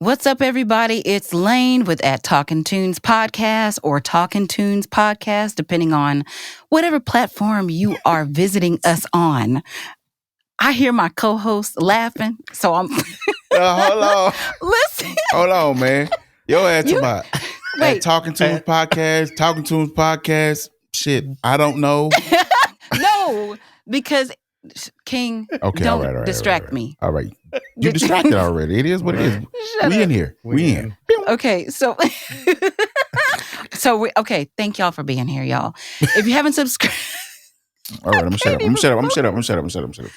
What's up, everybody? It's Lane with at Talkin' Tunes Podcast or Talkin' Tunes Podcast, depending on whatever platform you are visiting us on. I hear my co-host laughing, so I'm Hold on. listen. Hold on, man. Your ass about Wait. at Talking Tunes Podcast. Shit, I don't know. No, because King, Okay, don't all right, distract me. All right. You distracted already. It is what it is. Shut We up. in here. We in. Okay, so thank y'all for being here, y'all. If you haven't subscribed, All right, I'm gonna shut up.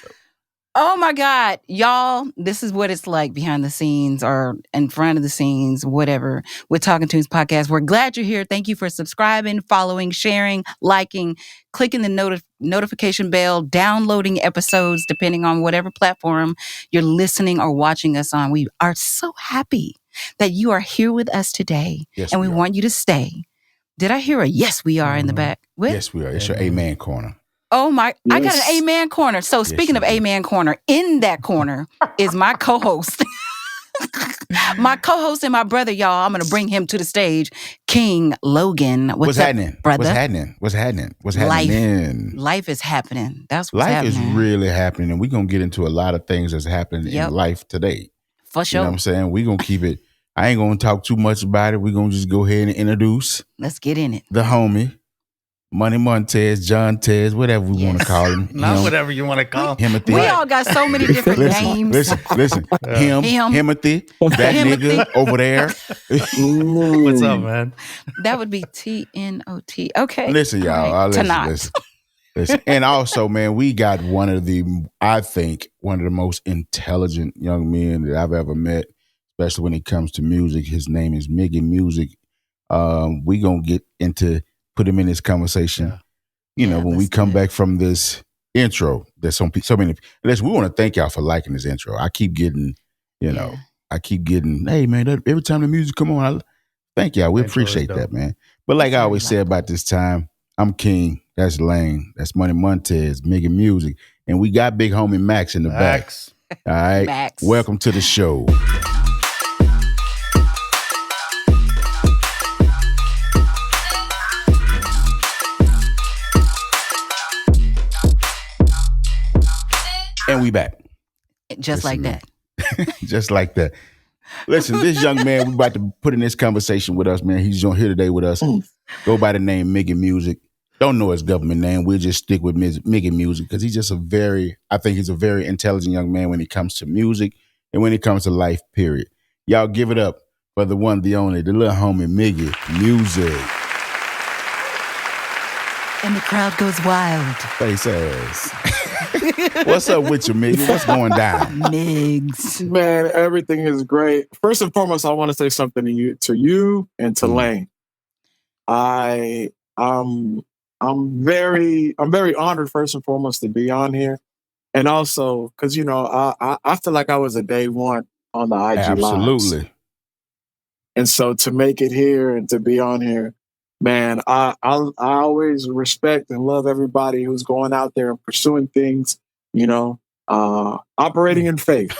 oh my God, y'all, this is what it's like behind the scenes or in front of the scenes, whatever, with Talking Tunes Podcast. We're glad you're here. Thank you for subscribing, following, sharing, liking, clicking the notification bell, downloading episodes, depending on whatever platform you're listening or watching us on. We are so happy that you are here with us today, Yes, and we we are. want you to stay. Did I hear a yes, we are in the back? What? Yes, we are. It's your Amen corner. Oh my, I got an Yes. amen corner. So speaking of you do. amen corner, in that corner is my co-host. My co-host and my brother, y'all. I'm going to bring him to the stage. King Logan. What's up, happening? brother? What's happening? Life is happening. That's what's Life happening. is really happening, and we're going to get into a lot of things that's happening Yep. in life today. For You sure. know what I'm saying? We're going to keep it. I ain't going to talk too much about it. We're going to just go ahead and introduce Let's get in it. the homie, Money Montez, Jontez, whatever we want to call him. Not Him, whatever you want to call him. Himothy. We all got so many different names. Listen. Him, Him. Himothy, that Himothy. nigga over there. What's up, man? That would be TNOT. Okay. Listen, y'all. All right. Listen. And also, man, we got one of the most intelligent young men that I've ever met, especially when it comes to music. His name is Miggie Music. We gonna get into put him in this conversation. Yeah. You know, Yeah, when we let's come do it. back from this intro, there's so many. Listen, we want to thank y'all for liking this intro. I keep getting, hey man, every time the music come on, thank y'all. We Intro is appreciate dope. that, man. But like I Very always say welcome. about this time, I'm King. That's Lane. That's Money Montez, Miggie Music, and we got big homie Max in the back. Max. All right, Max. welcome to the show. And we back. Just like Listen, that. Just like that. Listen, this young man we about to put in this conversation with us, man. He's on here today with us. Go by the name Miggie Music. Don't know his government name. We'll just stick with Miggie Music because he's just I think he's a very intelligent young man when it comes to music and when it comes to life, period. Y'all give it up for the one, the only, the little homie Miggie Music. And the crowd goes wild. Face ass. What's up with you, Miggie? What's going down? Migs. Man, everything is great. First and foremost, I want to say something to you and to Lane. I'm very honored, first and foremost, to be on here, and also because I feel like I was a day one on the IG Lives. Absolutely. And so to make it here and to be on here, man, I always respect and love everybody who's going out there and pursuing things, operating in faith,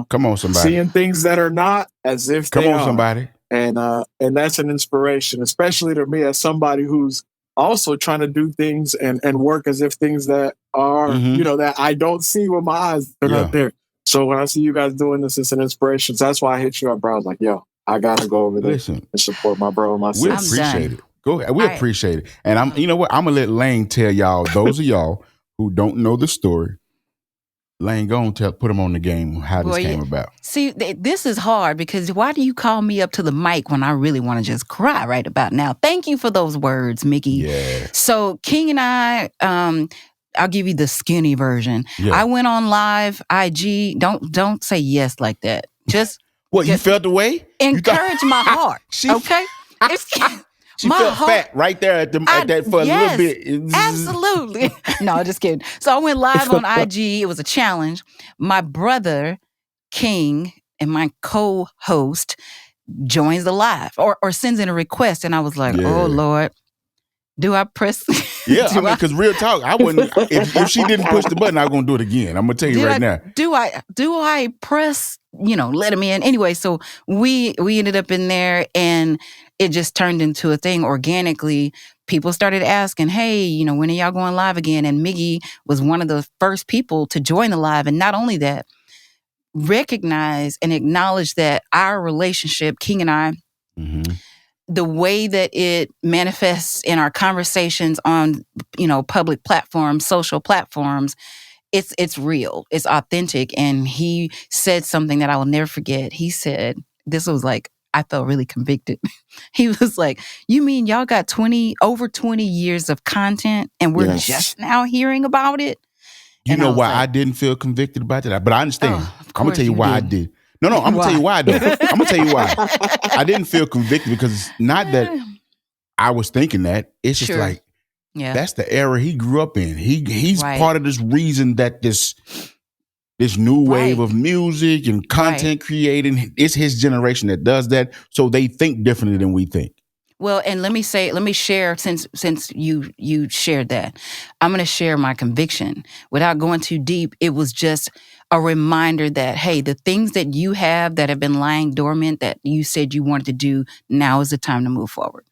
Come on, somebody. seeing things that are not as if Come they on, are. somebody. And that's an inspiration, especially to me as somebody who's also trying to do things and work as if things that are, Mhm. that I don't see with my eyes, they're Yeah. not there. So when I see you guys doing this, it's an inspiration. So that's why I hit you up, bro. I was like, yo, I gotta go over there Listen, and support my bro and my we I'm sis. appreciate done. it. Go ahead. We All right. appreciate it. And you know what? I'm gonna let Lane tell y'all, those of y'all who don't know the story, Lane, go on put them on the game, how this Boy, came yeah. about. See, this is hard because why do you call me up to the mic when I really want to just cry right about now? Thank you for those words, Mickey. Yeah. So King and I, I'll give you the skinny version. Yeah. I went on live IG. Don't say yes like that. Just What, you just felt the way? You thought- encourage my heart. She- Okay? It's She my felt heart- fat right there at that for yes, a little bit. Absolutely. No, just kidding. So I went live on IG. It was a challenge. My brother, King, and my co-host joins the live or sends in a request. And I was like, Yeah. oh, Lord. Do I press? Yeah, do because real talk, I wouldn't. If she didn't push the button, I'm gonna do it again. I'm gonna tell you right now. Do I press? Let him in anyway. So we ended up in there, and it just turned into a thing organically. People started asking, "Hey, when are y'all going live again?" And Miggie was one of the first people to join the live, and not only that, recognize and acknowledge that our relationship, King and I. Mm-hmm. The way that it manifests in our conversations on, public platforms, social platforms, it's real, it's authentic. And he said something that I will never forget. He said, this was like, I felt really convicted. He was like, you mean y'all got over 20 years of content and we're just now hearing about it? You know why I didn't feel convicted about that? But I understand. I'm going to tell you why I did. No, I'm going to tell you why, though. I'm going to tell you why. I didn't feel convicted because it's not that I was thinking that. It's just like, that's the era he grew up in. He's part of this reason that this new wave of music and content creating, it's his generation that does that. So they think differently than we think. Well, and let me share, since you shared that, I'm going to share my conviction. Without going too deep, it was just a reminder that, hey, the things that you have that have been lying dormant that you said you wanted to do, now is the time to move forward.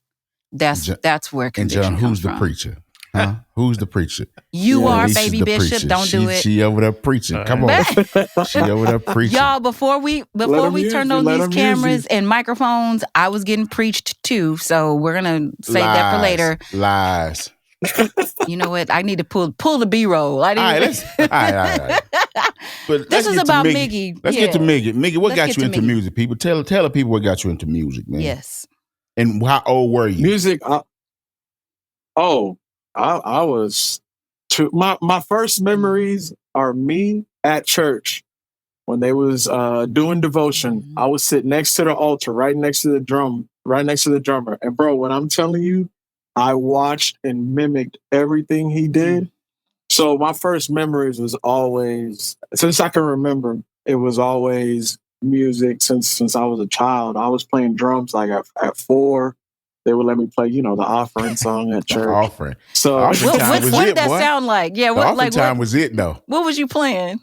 That's where conviction and John, who's comes the from. preacher? Huh? Who's the preacher? You are, baby bishop. Preacher. Don't do it. She over there preaching. Come on. She over there preaching. Y'all, before we turned on these cameras and microphones, I was getting preached too. So we're going to save that for later. Lies. You know what? I need to pull the B-roll. All right. But this is about Miggie. Let's get to Miggie. Miggie, what got you into music? People, tell the people what got you into music, man. Yes. And how old were you? Music. I was my first memories are me at church when they was doing devotion. Mm-hmm. I would sit next to the altar, right next to the drummer. And bro, when I'm telling you, I watched and mimicked everything he did. So my first memories was always, since I can remember, it was always music since I was a child. I was playing drums like at 4. They would let me play, the offering song at church. Offering. So what did that sound like? Yeah, offering time was it though. What was you playing?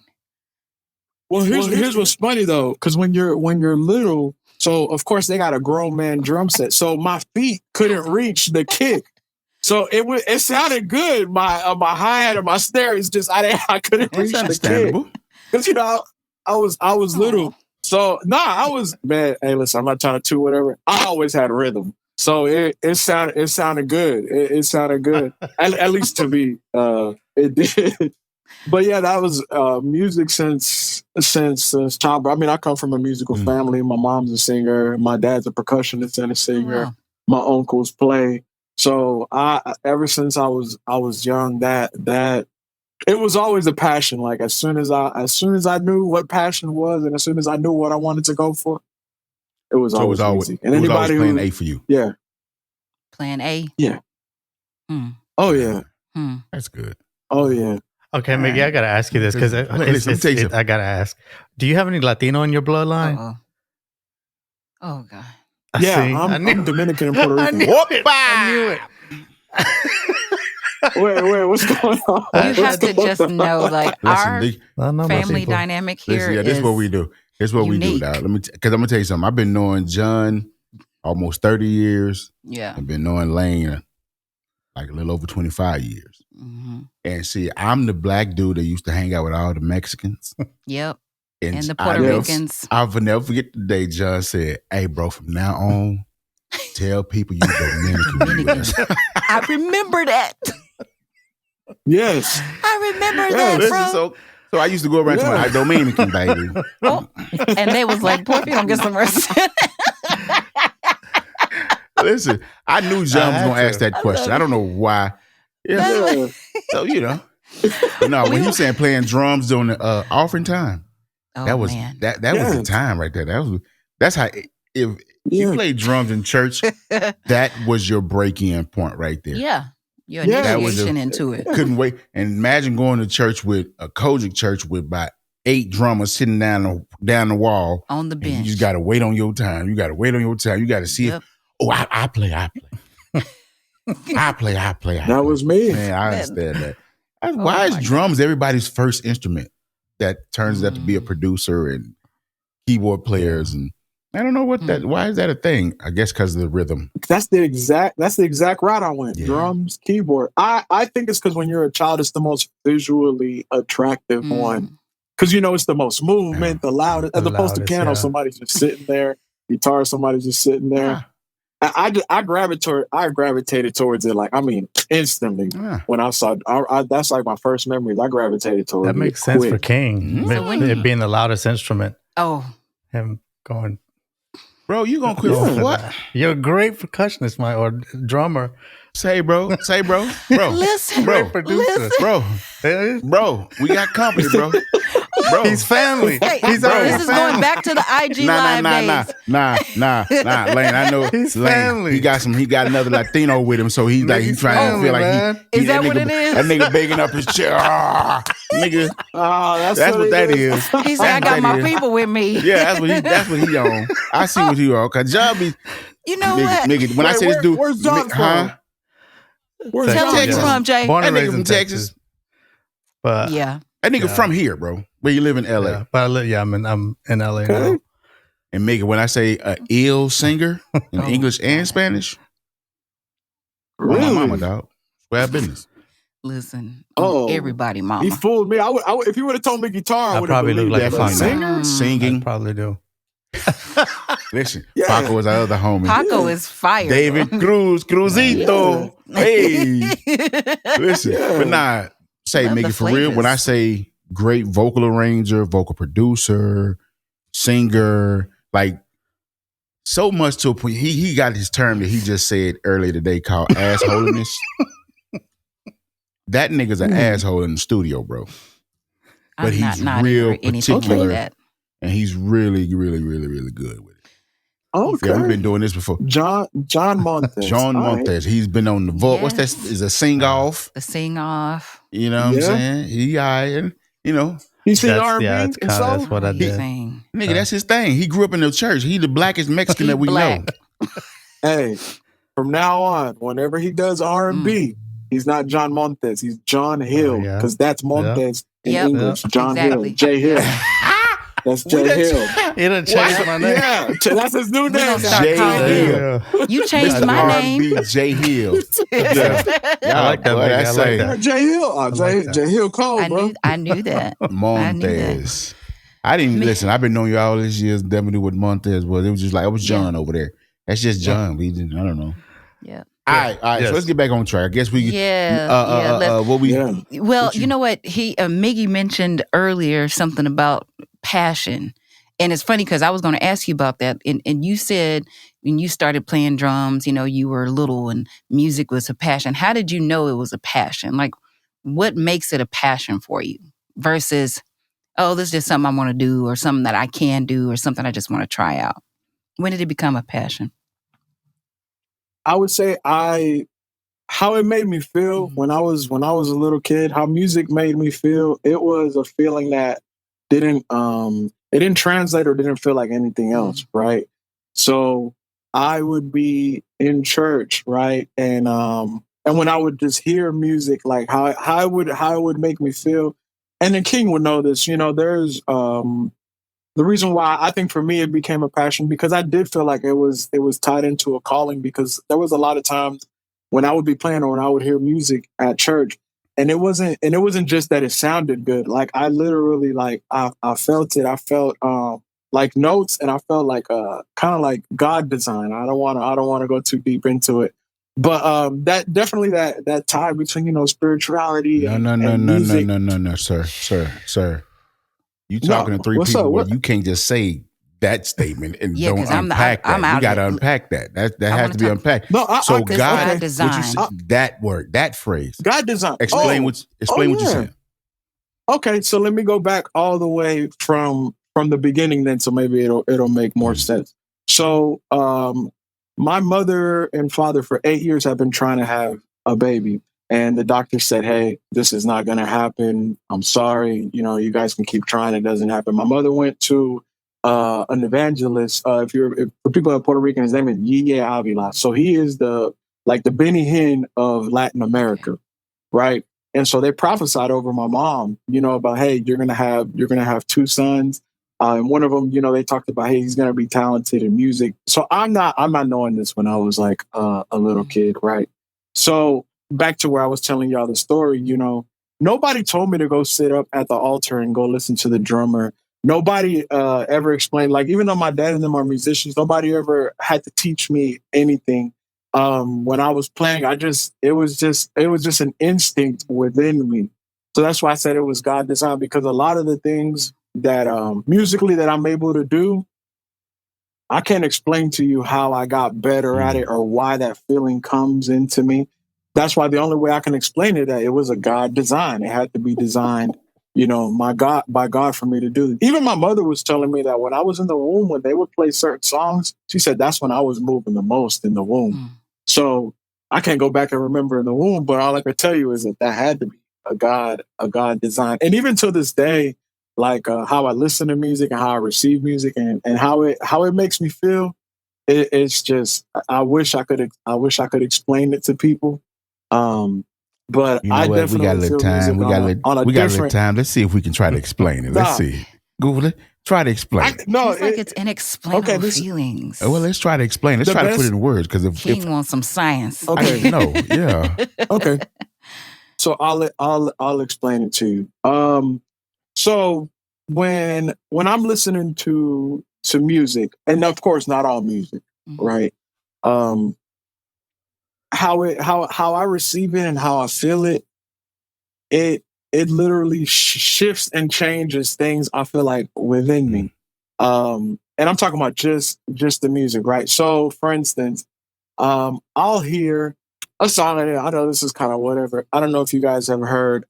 Well, here's what's funny though, because when you're little, so of course they got a grown man drum set, so my feet couldn't reach the kick. So it sounded good. My hi-hat and my snare is just I couldn't reach the kick because I was little. So I was man. Hey, listen, I'm not trying to toot whatever. I always had rhythm. So it sounded good. It sounded good, at least to me. It did. But yeah, that was music since childhood. I mean, I come from a musical family. My mom's a singer. My dad's a percussionist and a singer. Wow. My uncles play. So ever since I was young, that it was always a passion. Like as soon as I knew what passion was, and as soon as I knew what I wanted to go for. It was always music. And anybody plan A for you. Yeah. Plan A? Yeah. Oh, yeah. That's good. Oh, yeah. Okay, Miggie, I got to ask you this because I got to ask. Do you have any Latino in your bloodline? Uh-oh. Oh, God. I'm Dominican and Puerto Rican. I knew it. Wait, what's going on? You have to just know, like, our family dynamic here is this is what we do. It's what unique. We do now. Because I'm gonna tell you something. I've been knowing John almost 30 years. Yeah. I've been knowing Lane like a little over 25 years. Mm-hmm. And see, I'm the black dude that used to hang out with all the Mexicans. Yep. And the Puerto Ricans. I'll never forget the day John said, "Hey, bro, from now on, tell people you Dominican." I remember that. Yes. I remember that, bro. So I used to go around to my Dominican, baby. Oh, and they was like, boy, if you don't get some mercy. Listen, I knew John was going to ask that question. I don't know why. Yeah. So, But no, when he was saying playing drums during the offering time, that was that was the time right there. That's how, if you played drums in church, that was your break-in point right there. Yeah. Your initiation into it. Couldn't wait. And imagine going to church with a Kojic church with about 8 drummers sitting down the wall on the bench. You just got to wait on your time. You got to wait on your time. You got to see if I play. I play. That was me. Man, I understand that. Why is drums everybody's first instrument that turns out to be a producer and keyboard players? And I don't know what that. Why is that a thing? I guess because of the rhythm. That's the exact route I went. Yeah. Drums, keyboard. I think it's because when you're a child, it's the most visually attractive one. Because it's the most movement, the loudest, as opposed to piano. Somebody's just sitting there. Guitar, somebody's just sitting there. I gravitated towards it. Instantly when I saw. That's like my first memories. I gravitated towards it. That makes sense for King, it being the loudest instrument. Oh, him going. Bro, you gonna quit for what? You're a great percussionist, or drummer. Say, bro. Listen, bro, producer, bro. We got company, bro. Bro, he's family. Hey, he's this is going back to the IG live days. Nah, Lane. I know he's Lane. Family. He got another Latino with him, so he's trying to feel like is that what it is? That nigga begging up his chair, nigga. That's what that is. He said, "I got my people with me." Yeah, that's what he on. I see what he on. Cause John be, what? Nigga, when I say this dude, where's John from? Where's Tell him from, Jay. Born and that raised nigga from Texas. But yeah. That nigga from here, bro. Where you live in LA. Yeah, but I'm in LA now. And Miggie, when I say a ill singer in English and Spanish, really? My mama, dog. Swear business. Listen, everybody, mama. He fooled me. I would if you would have told me guitar, I would probably look like a singer. Singing. I probably do. Listen, Paco is our other homie. Paco is fire. David Cruzito. Yeah. Hey. Listen, but nah, say Miggie, for real, when I say great vocal arranger, vocal producer, singer, like so much to a point. He got his term that he just said earlier today called assholiness. That nigga's an asshole in the studio, bro. But he's real particular, and he's really, really, really, really good with it. Okay, yeah, we've been doing this before. John Montez. Montes. Right. He's been on the vault. What's that? Is a sing off? The sing off. You know what I'm saying? He and You see R&B? That's what I did. Nigga, that's his thing. He grew up in the church. He the blackest Mexican that we know. Hey, from now on, whenever he does R&B, he's not John Montez. He's John Hill, because that's Montez in English. John Hill, J Hill. That's J Hill. He done changed my name. Yeah, that's his new name. J Hill. You changed my name. J Hill. Yeah. I like that. I like that. J Hill. J Hill Cole, bro. I knew that. Montez. I didn't listen. I've been knowing you all these years. Never knew what Montez was. It was just like, it was John over there. That's just John. We didn't. I don't know. Yeah. All right. Yes. So let's get back on track. I guess we. Well, you know what? Miggie mentioned earlier something about passion, and it's funny because I was going to ask you about that. And you said when you started playing drums, you were little and music was a passion. How did you know it was a passion? Like, what makes it a passion for you versus, oh, this is just something I want to do, or something that I can do, or something I just want to try out? When did it become a passion? I would say how it made me feel when I was a little kid, how music made me feel. It was a feeling that didn't translate or didn't feel like anything else, right? So I would be in church, right? And when I would just hear music, like how it would make me feel. And then King would know this, there's the reason why I think for me it became a passion, because I did feel like it was tied into a calling, because there was a lot of times when I would be playing or when I would hear music at church, and it wasn't just that it sounded good. Like I literally I felt it. I felt like notes, and I felt like kind of like God design. I don't want to go too deep into it, but that definitely that tie between spirituality. No, sir. You talking to three people where you can't just say that statement and don't unpack that. You got to unpack that. That has to be unpacked. No, God design. That word, that phrase. God design. Explain what you're saying. Okay, so let me go back all the way from the beginning then, so maybe it'll make more sense. So my mother and father for 8 years have been trying to have a baby. And the doctor said, hey, this is not going to happen. I'm sorry. You guys can keep trying. It doesn't happen. My mother went to an evangelist. For people in Puerto Rican, his name is Yeye Avila. So he is the like the Benny Hinn of Latin America, right? And so they prophesied over my mom, about, hey, you're gonna have two sons, and one of them, they talked about, hey, he's gonna be talented in music. So I'm not knowing this when I was like a little kid, right? So back to where I was telling y'all the story, nobody told me to go sit up at the altar and go listen to the drummer. Nobody ever explained, like, even though my dad and them are musicians, nobody ever had to teach me anything. When I was playing, it was just an instinct within me. So that's why I said it was God designed, because a lot of the things that musically that I'm able to do, I can't explain to you how I got better at it or why that feeling comes into me. That's why the only way I can explain it, that it was a God design. It had to be designed, by God for me to do it. Even my mother was telling me that when I was in the womb, when they would play certain songs, she said that's when I was moving the most in the womb. So I can't go back and remember in the womb, but all I can tell you is that had to be a God design. And even to this day, like how I listen to music and how I receive music and how it makes me feel, it's just, I wish I could explain it to people. But I definitely we got a little time. We got a little time. Let's see if we can try to explain it. Let's see. Google it. Try to explain it. No, it's inexplainable feelings. Well, let's try to explain. Let's try to put it in words, because if King wants some science. Okay. No, yeah. Okay. So I'll explain it to you. So when I'm listening to music, and of course not all music, right? How I receive it and how I feel it, it literally shifts and changes things, I feel like, within me. And I'm talking about just the music, right? So for instance, I'll hear a song, and I know this is kind of whatever. I don't know if you guys ever heard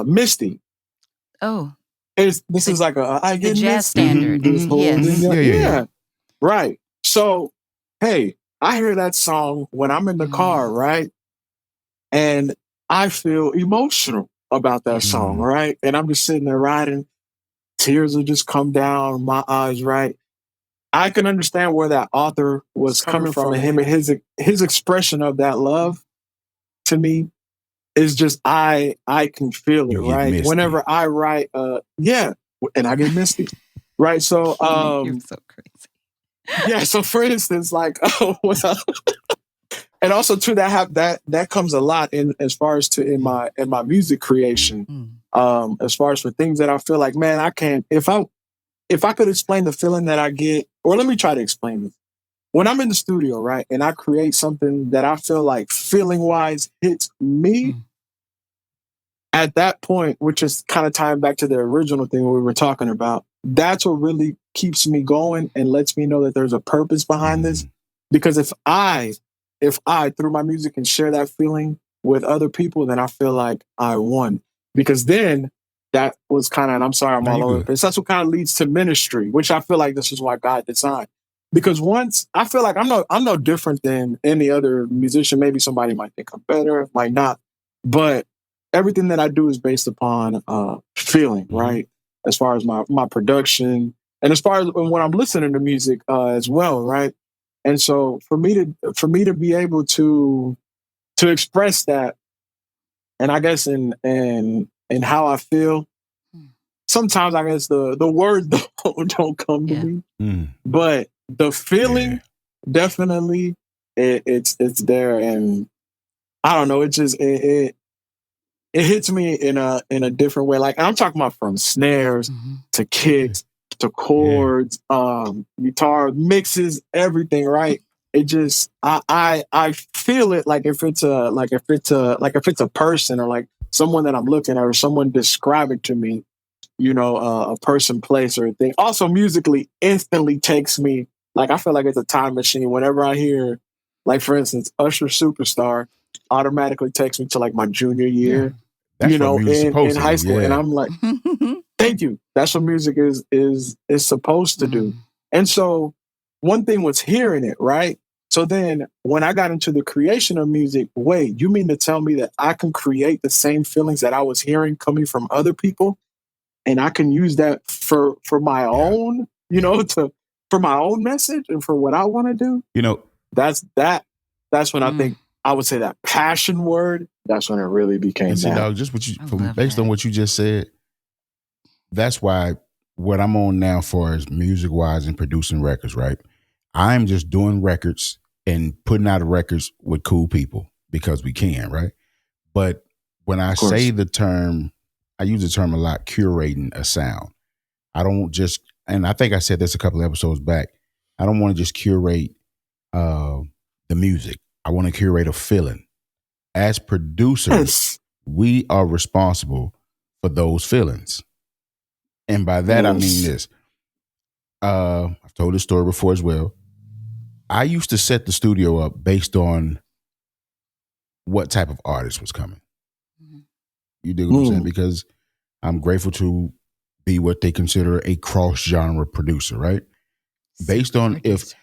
Misty. Oh. This is like I get the jazz Misty. standard. Yes. Yeah. Right. So, hey, I hear that song when I'm in the car, right? And I feel emotional about that song, right? And I'm just sitting there riding. Tears will just come down my eyes, right? I can understand where that author was coming from, and him and his expression of that love to me is just, I can feel it, right? Misty. Whenever I write, and I get misty, right? So, you're so crazy. Yeah. So, for instance, like, and also too, that comes a lot in as far as in my music creation. As far as for things that I feel like, man, I can't. If I could explain the feeling that I get, or let me try to explain it. When I'm in the studio, right, and I create something that I feel like feeling wise hits me, at that point, which is kind of tying back to the original thing we were talking about, that's what really keeps me going and lets me know that there's a purpose behind this. Because if I through my music can share that feeling with other people, then I feel like I won. Because then that was kind of, and I'm sorry, I'm all over this. That's what kind of leads to ministry, which I feel like this is why God designed. Because once I feel like I'm no different than any other musician. Maybe somebody might think I'm better, might not, but everything that I do is based upon feeling, right? As far as my production, and as far as when I'm listening to music as well, right? And so for me to be able to express that, and I guess in how I feel, sometimes I guess the words don't come to me, but the feeling definitely it's there, and I don't know, it just it hits me in a different way. Like, I'm talking about from snares to kicks to chords, guitar mixes, everything, right? It just I feel it like if it's a person, or like someone that I'm looking at, or someone describing to me, a person, place, or a thing. Also, musically, instantly takes me, like, I feel like it's a time machine. Whenever I hear, like, for instance, Usher Superstar, automatically takes me to like my junior year, in high school. And I'm like, thank you. That's what music is supposed to do. And so one thing was hearing it, right? So then when I got into the creation of music, wait, you mean to tell me that I can create the same feelings that I was hearing coming from other people? And I can use that for my own, for my own message and for what I want to do? You know, that's that. that's when I think I would say that passion word. That's when it really became. And see, dog, just based on what you just said, that's why what I'm on now, for as music wise and producing records, right? I'm just doing records and putting out records with cool people because we can, right? But when I say the term, I use the term a lot, curating a sound. I don't just, and I think I said this a couple of episodes back, I don't want to just curate the music. I want to curate a feeling. As producers, we are responsible for those feelings. And by that, I mean this. I've told this story before as well. I used to set the studio up based on what type of artist was coming. You dig what I'm saying? Because I'm grateful to be what they consider a cross-genre producer, right? Based on if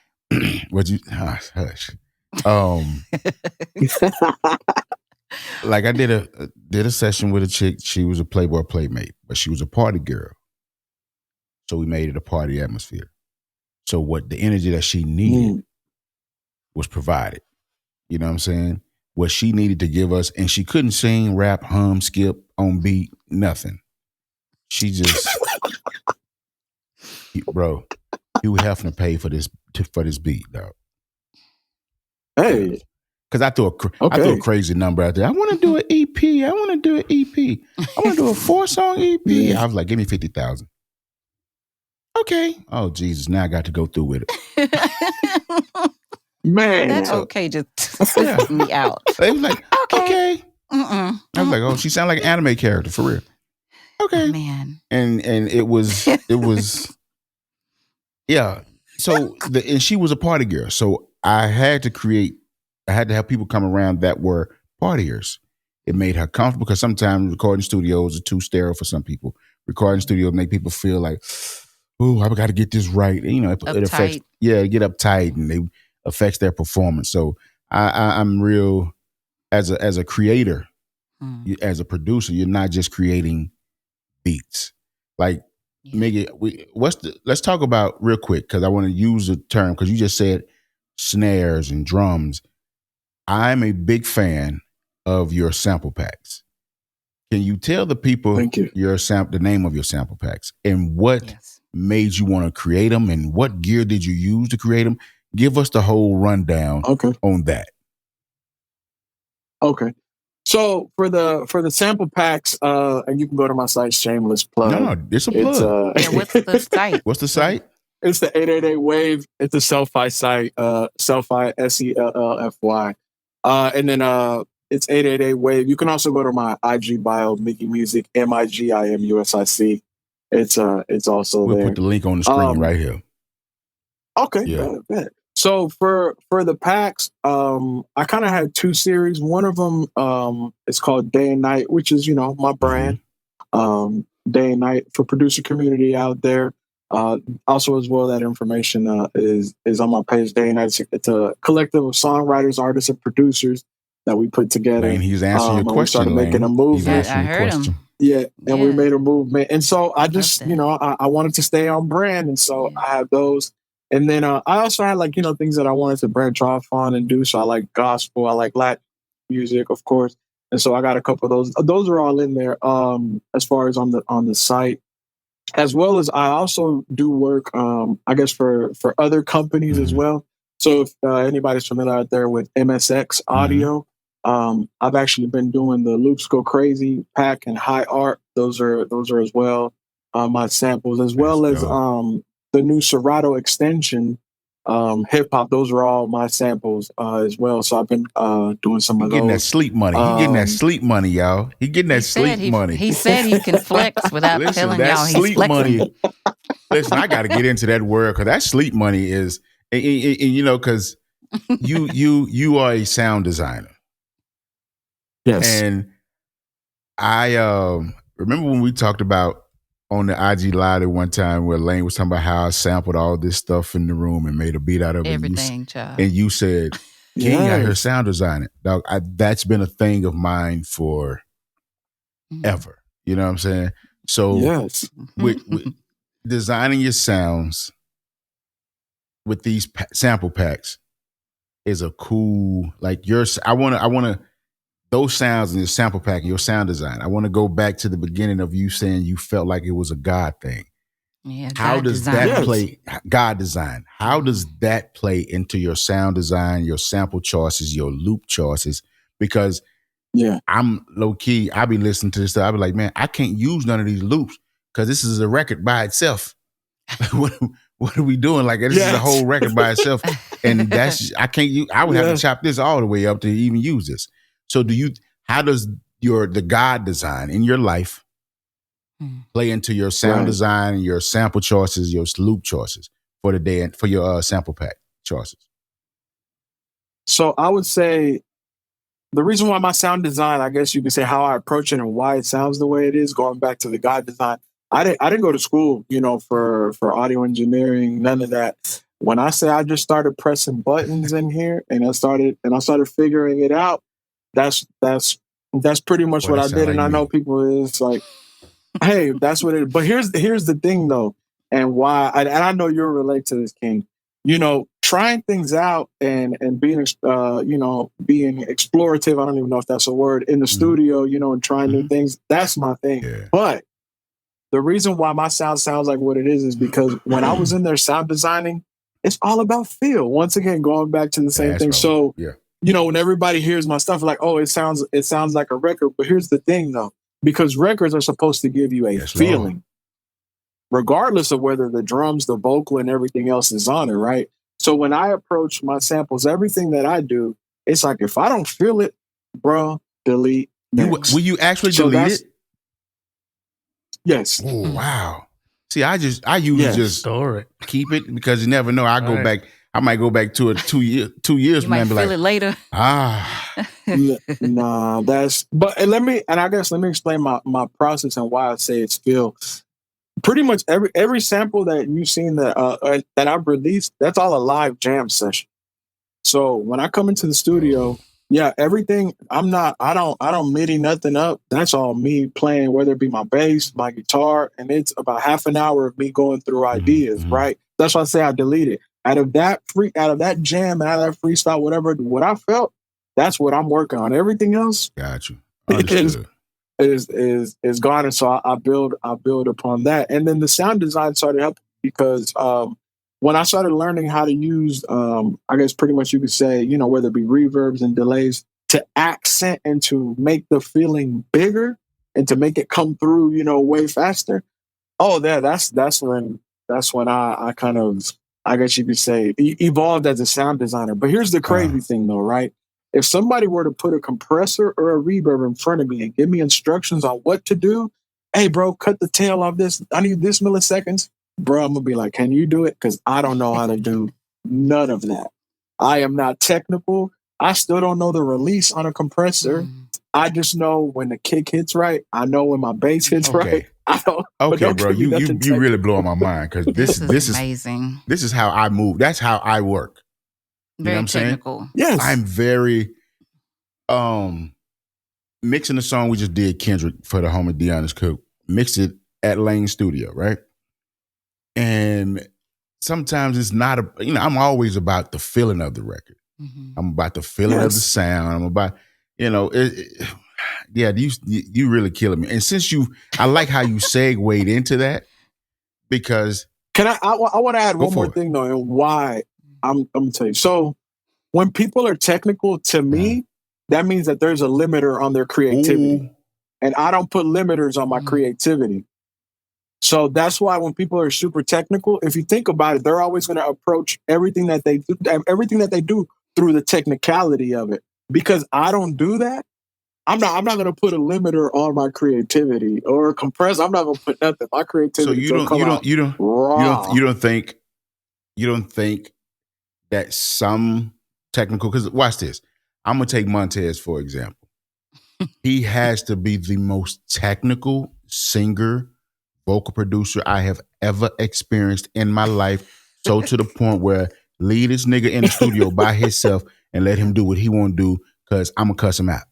what you hush. Like I did a session with a chick. She was a Playboy playmate, but she was a party girl. So we made it a party atmosphere. So what the energy that she needed was provided. You know what I'm saying? What she needed to give us, and she couldn't sing, rap, hum, skip, on beat, nothing. She just, bro, you would have to pay for this beat, dog. Hey, because I threw a crazy number out there. I want to do an EP. I want to do an EP. I want to do a 4-song EP. Yeah. I was like, give me 50,000. Okay. Oh Jesus! Now I got to go through with it. Man, that's okay. Just yeah. me out. They was like, okay. I was like, oh, she sound like an anime character for real. Okay, man. And it was yeah. So and she was a party girl. So I had to have people come around that were partiers. It made her comfortable because sometimes recording studios are too sterile for some people. Recording studios make people feel like, oh, I got to get this right. You know, it affects, get uptight, and it affects their performance. So I'm real as a creator, as a producer. You're not just creating beats. Like Miggie, let's talk about real quick because I want to use the term because you just said snares and drums. I'm a big fan of your sample packs. Can you tell the people the name of your sample packs and what made you want to create them and what gear did you use to create them? Give us the whole rundown on that. Okay. So for the sample packs, and you can go to my site, shameless plug. No, it's a plug. What's the site? What's the site? It's the 888 Wave. It's a Selfie site, Selfie, SELLFY. And then it's 888 Wave. You can also go to my IG bio, Miggie Music, MIGIMUSIC. It's also there. We'll put the link on the screen right here. Okay. Yeah. Bad. So for the packs, I kind of had 2 series. One of them is called Day and Night, which is, my brand. Day and Night for producer community out there. Also, as well, that information is on my page. Day and Night. It's a collective of songwriters, artists, and producers that we put together. Lane, he's answering your question. We started making a movement. I heard him. Yeah, and we made a movement. And so I just, I wanted to stay on brand, and so I have those. And then I also had things that I wanted to branch off on and do. So I like gospel, I like Latin music, of course. And so I got a couple of those. Those are all in there as far as on the site. As well as I also do work, I guess, for other companies as well. So if anybody's familiar out there with MSX Audio, I've actually been doing the Loops Go Crazy pack and High Art. Those are as well my samples, as well as the new Serato extension, hip hop. Those are all my samples as well. So I've been doing some of those. Getting that sleep money. He getting that sleep money, y'all. He getting that sleep money. He said he can flex without telling y'all he's flexing. Money. Listen, I got to get into that word because that sleep money is, and because you are a sound designer. Yes. And I remember when we talked about on the IG Live at one time where Lane was talking about how I sampled all this stuff in the room and made a beat out of everything, child. And you said, King out here sound designing. Dog, that's been a thing of mine for ever. You know what I'm saying? So with designing your sounds with these sample packs, is a cool, like I want to, those sounds in your sample pack, your sound design. I want to go back to the beginning of you saying you felt like it was a God thing. Yeah, how God does design. that play? God design. How does that play into your sound design, your sample choices, your loop choices? Because I'm low key, I be listening to this stuff. I be like, man, I can't use none of these loops because this is a record by itself. What are we doing? Like, this is a whole record by itself. And that's, I can't use, I would have to chop this all the way up to even use this. So how does the God design in your life play into your sound design, your sample choices, your loop choices for the day and for your sample pack choices? So I would say the reason why my sound design, I guess you could say how I approach it and why it sounds the way it is, going back to the God design. I didn't go to school, for audio engineering, none of that. When I say I just started pressing buttons in here and I started figuring it out, that's pretty much what I did. And I know people is like, hey, that's what it is. But here's the thing though, and why, and I know you'll relate to this, King. Trying things out and being being explorative. I don't even know if that's a word in the studio, and trying new things. That's my thing. Yeah. But the reason why my sound sounds like what it is because when I was in there sound designing, it's all about feel. Once again, going back to the same thing. So, when everybody hears my stuff, like, oh, it sounds like a record. But here's the thing, though, because records are supposed to give you a feeling, regardless of whether the drums, the vocal, and everything else is on it, right? So when I approach my samples, everything that I do, it's like, if I don't feel it, bro, delete. Will you actually delete it? Yes. Oh, wow. See, I usually just store it, keep it, because you never know. I might go back to it 2 years. 2 years. You might feel it later. Nah, but let me explain my process and why I say it's feel. Pretty much every sample that you've seen that I've released, that's all a live jam session. So when I come into the studio, everything, I don't MIDI nothing up. That's all me playing, whether it be my bass, my guitar, and it's about half an hour of me going through ideas, right? That's why I say I delete it. Out of that jam, out of that freestyle, whatever, what I felt, that's what I'm working on. Everything else, got you. Is gone, and so I build upon that. And then the sound design started helping because when I started learning how to use, I guess pretty much you could say, whether it be reverbs and delays, to accent and to make the feeling bigger and to make it come through, way faster. Oh, that's when I kind of, I guess you could say, evolved as a sound designer. But here's the crazy thing, though, right? If somebody were to put a compressor or a reverb in front of me and give me instructions on what to do, hey, bro, cut the tail off this. I need this milliseconds. Bro, I'm going to be like, can you do it? Because I don't know how to do none of that. I am not technical. I still don't know the release on a compressor. I just know when the kick hits right. I know when my bass hits right. I don't. Okay, bro, you really blowing my mind, because this is amazing. This is how I move. That's how I work. You Very know what I'm technical. saying? Yes. I'm very mixing the song we just did, Kendrick, for the homie Deonis Cook. Mixed it at Lane Studio, right? And sometimes it's not I'm always about the feeling of the record. I'm about the feeling of the sound. I'm about, you really killing me. And since I like how you segued into that, because I want to add one more thing though, and why I'm gonna tell you. So when people are technical, to me, that means that there's a limiter on their creativity. And I don't put limiters on my creativity. So that's why when people are super technical, if you think about it, they're always going to approach everything that they do through the technicality of it. Because I don't do that, I'm not going to put a limiter on my creativity or a compressor. I'm not going to put nothing. My creativity. So you don't think that some technical, because watch this. I'm gonna take Montez for example. He has to be the most technical singer, vocal producer I have ever experienced in my life. So to the point where leave this nigga in the studio by himself and let him do what he want to do, because I'm gonna cuss him out.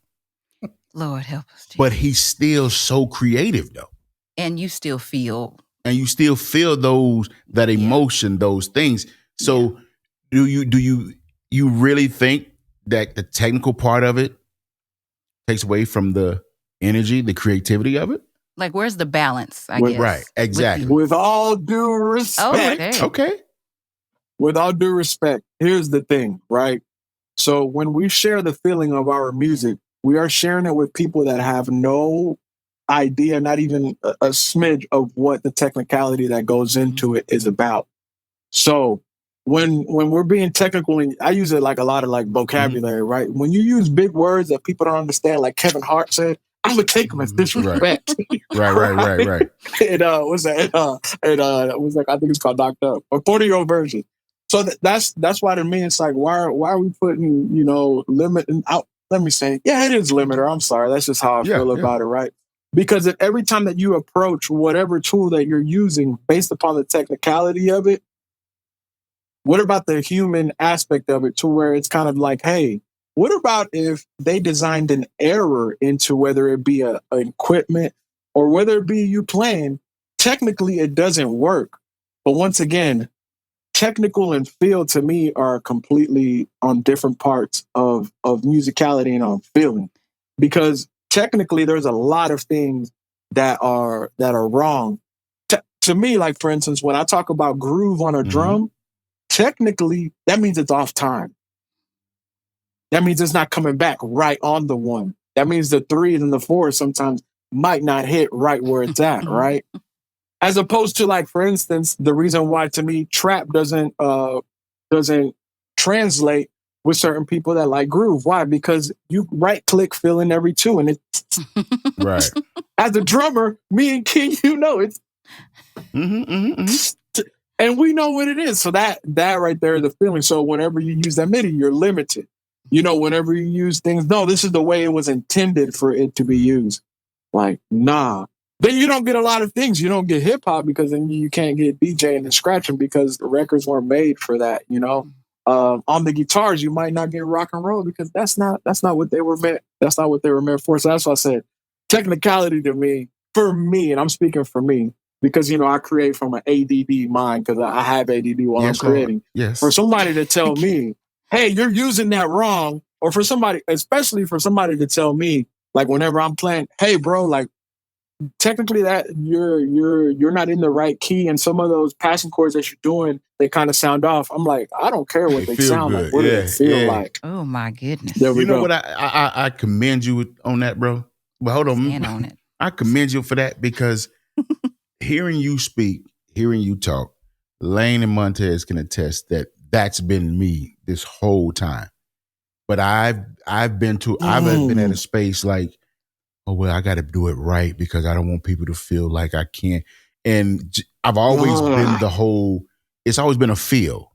Lord help us. Jesus. But he's still so creative though. And you still feel that emotion, those things. So do you you really think that the technical part of it takes away from the energy, the creativity of it? Like, where's the balance, I guess? Right, exactly. With all due respect. Okay. With all due respect, here's the thing, right? So when we share the feeling of our music, we are sharing it with people that have no idea, not even a smidge of what the technicality that goes into it is about. So when we're being technical, and I use it like a lot of like vocabulary, right? When you use big words that people don't understand, like Kevin Hart said, I'm gonna take them as disrespect. Right. It was that? It was like, I think it's called Knocked Up, a 40-year-old version. So that's why to me it's like, why are we putting limit out? Let me say, yeah, it is limiter. I'm sorry, that's just how I feel about it, right? Because if every time that you approach whatever tool that you're using based upon the technicality of it, what about the human aspect of it to where it's kind of like, hey, what about if they designed an error into whether it be an equipment or whether it be you playing? Technically, it doesn't work. But once again, technical and feel to me are completely on different parts of musicality and on feeling. Because technically, there's a lot of things that are wrong. To me, like for instance, when I talk about groove on a drum, technically, that means it's off time. That means it's not coming back right on the one. That means the 3s and the 4s sometimes might not hit right where it's at, right? As opposed to, like, for instance, the reason why to me trap doesn't translate with certain people that like groove. Why? Because you right click fill in every 2 and it's right. As a drummer, me and King, it's and we know what it is. So that right there is the feeling. So whenever you use that MIDI, you're limited. Whenever you use things, no, this is the way it was intended for it to be used. Like, nah. Then you don't get a lot of things. You don't get hip hop because then you can't get DJing and scratching because the records weren't made for that. On the guitars, you might not get rock and roll because that's not what they were meant. That's not what they were meant for. So that's why I said technicality to me, for me, and I'm speaking for me, because, I create from an ADD mind because I have ADD while I'm creating. Yes. For somebody to tell me, hey, you're using that wrong, or for somebody, especially for somebody to tell me, like whenever I'm playing, hey, bro, like technically that you're not in the right key, and some of those passing chords that you're doing, they kind of sound off. I'm like, I don't care what they sound like. What do they feel like? Oh my goodness! There we go. What I commend you on that, bro. But hold on, stand on it. I commend you for that because hearing you speak, hearing you talk, Lane and Montez can attest that that's been me this whole time. But I've been at a space like, oh, well, I got to do it right because I don't want people to feel like I can't. And I've always been it's always been a feel.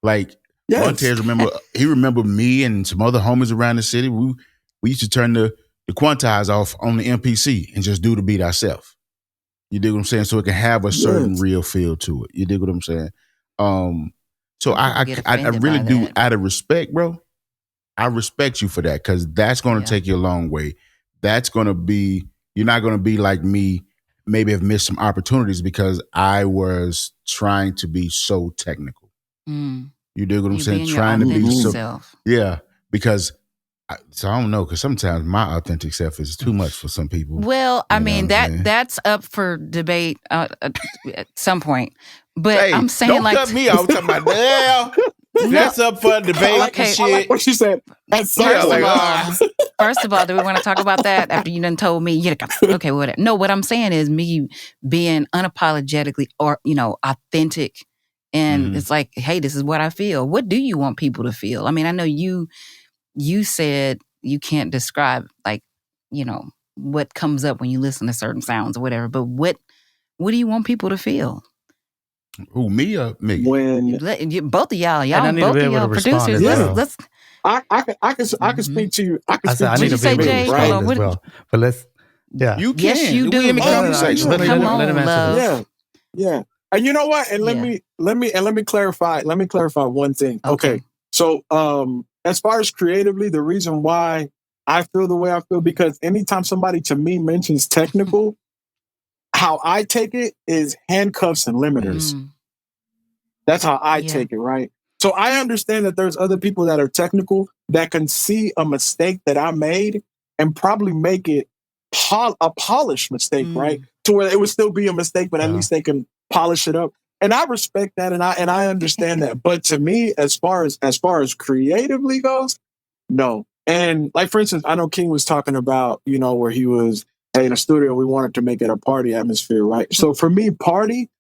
Like, Jontez remember me and some other homies around the city. We used to turn the quantize off on the MPC and just do the beat ourselves. You dig what I'm saying? So it can have a certain real feel to it. You dig what I'm saying? So I really do, out of respect, bro. I respect you for that because that's going to take you a long way. That's going to be, you're not going to be like me, maybe have missed some opportunities because I was trying to be so technical. You dig what I'm saying? Trying to be so, because I don't know, because sometimes my authentic self is too much for some people. Well, I mean, that's up for debate at some point. But hey, I'm saying, don't cut me off talking about that's up for debate and shit. I like what she said. First of all, do we want to talk about that after you done told me? Okay, whatever. No, what I'm saying is me being unapologetically or, authentic. And it's like, hey, this is what I feel. What do you want people to feel? I mean, I know you said you can't describe, like, what comes up when you listen to certain sounds or whatever. But what do you want people to feel? Who, me or Miggie? When both of y'all both of y'all producers. Let's. I can speak to you. I can speak to you. Say, Jay, right? As well. But let's. Yeah. You can. Yes, you do. We in the conversation. Come on, let him answer this. Yeah. And you know what? And let me clarify. Let me clarify one thing. Okay. So, as far as creatively, the reason why I feel the way I feel, because anytime somebody to me mentions technical, how I take it is handcuffs and limiters. That's how I take it, right? So I understand that there's other people that are technical that can see a mistake that I made and probably make it a polished mistake, right? To where it would still be a mistake, but at least they can polish it up. And I respect that, and I understand that. But to me, as far as creatively goes, no. And like, for instance, I know King was talking about, where he was, hey, in a studio, we wanted to make it a party atmosphere, right? So for me, party,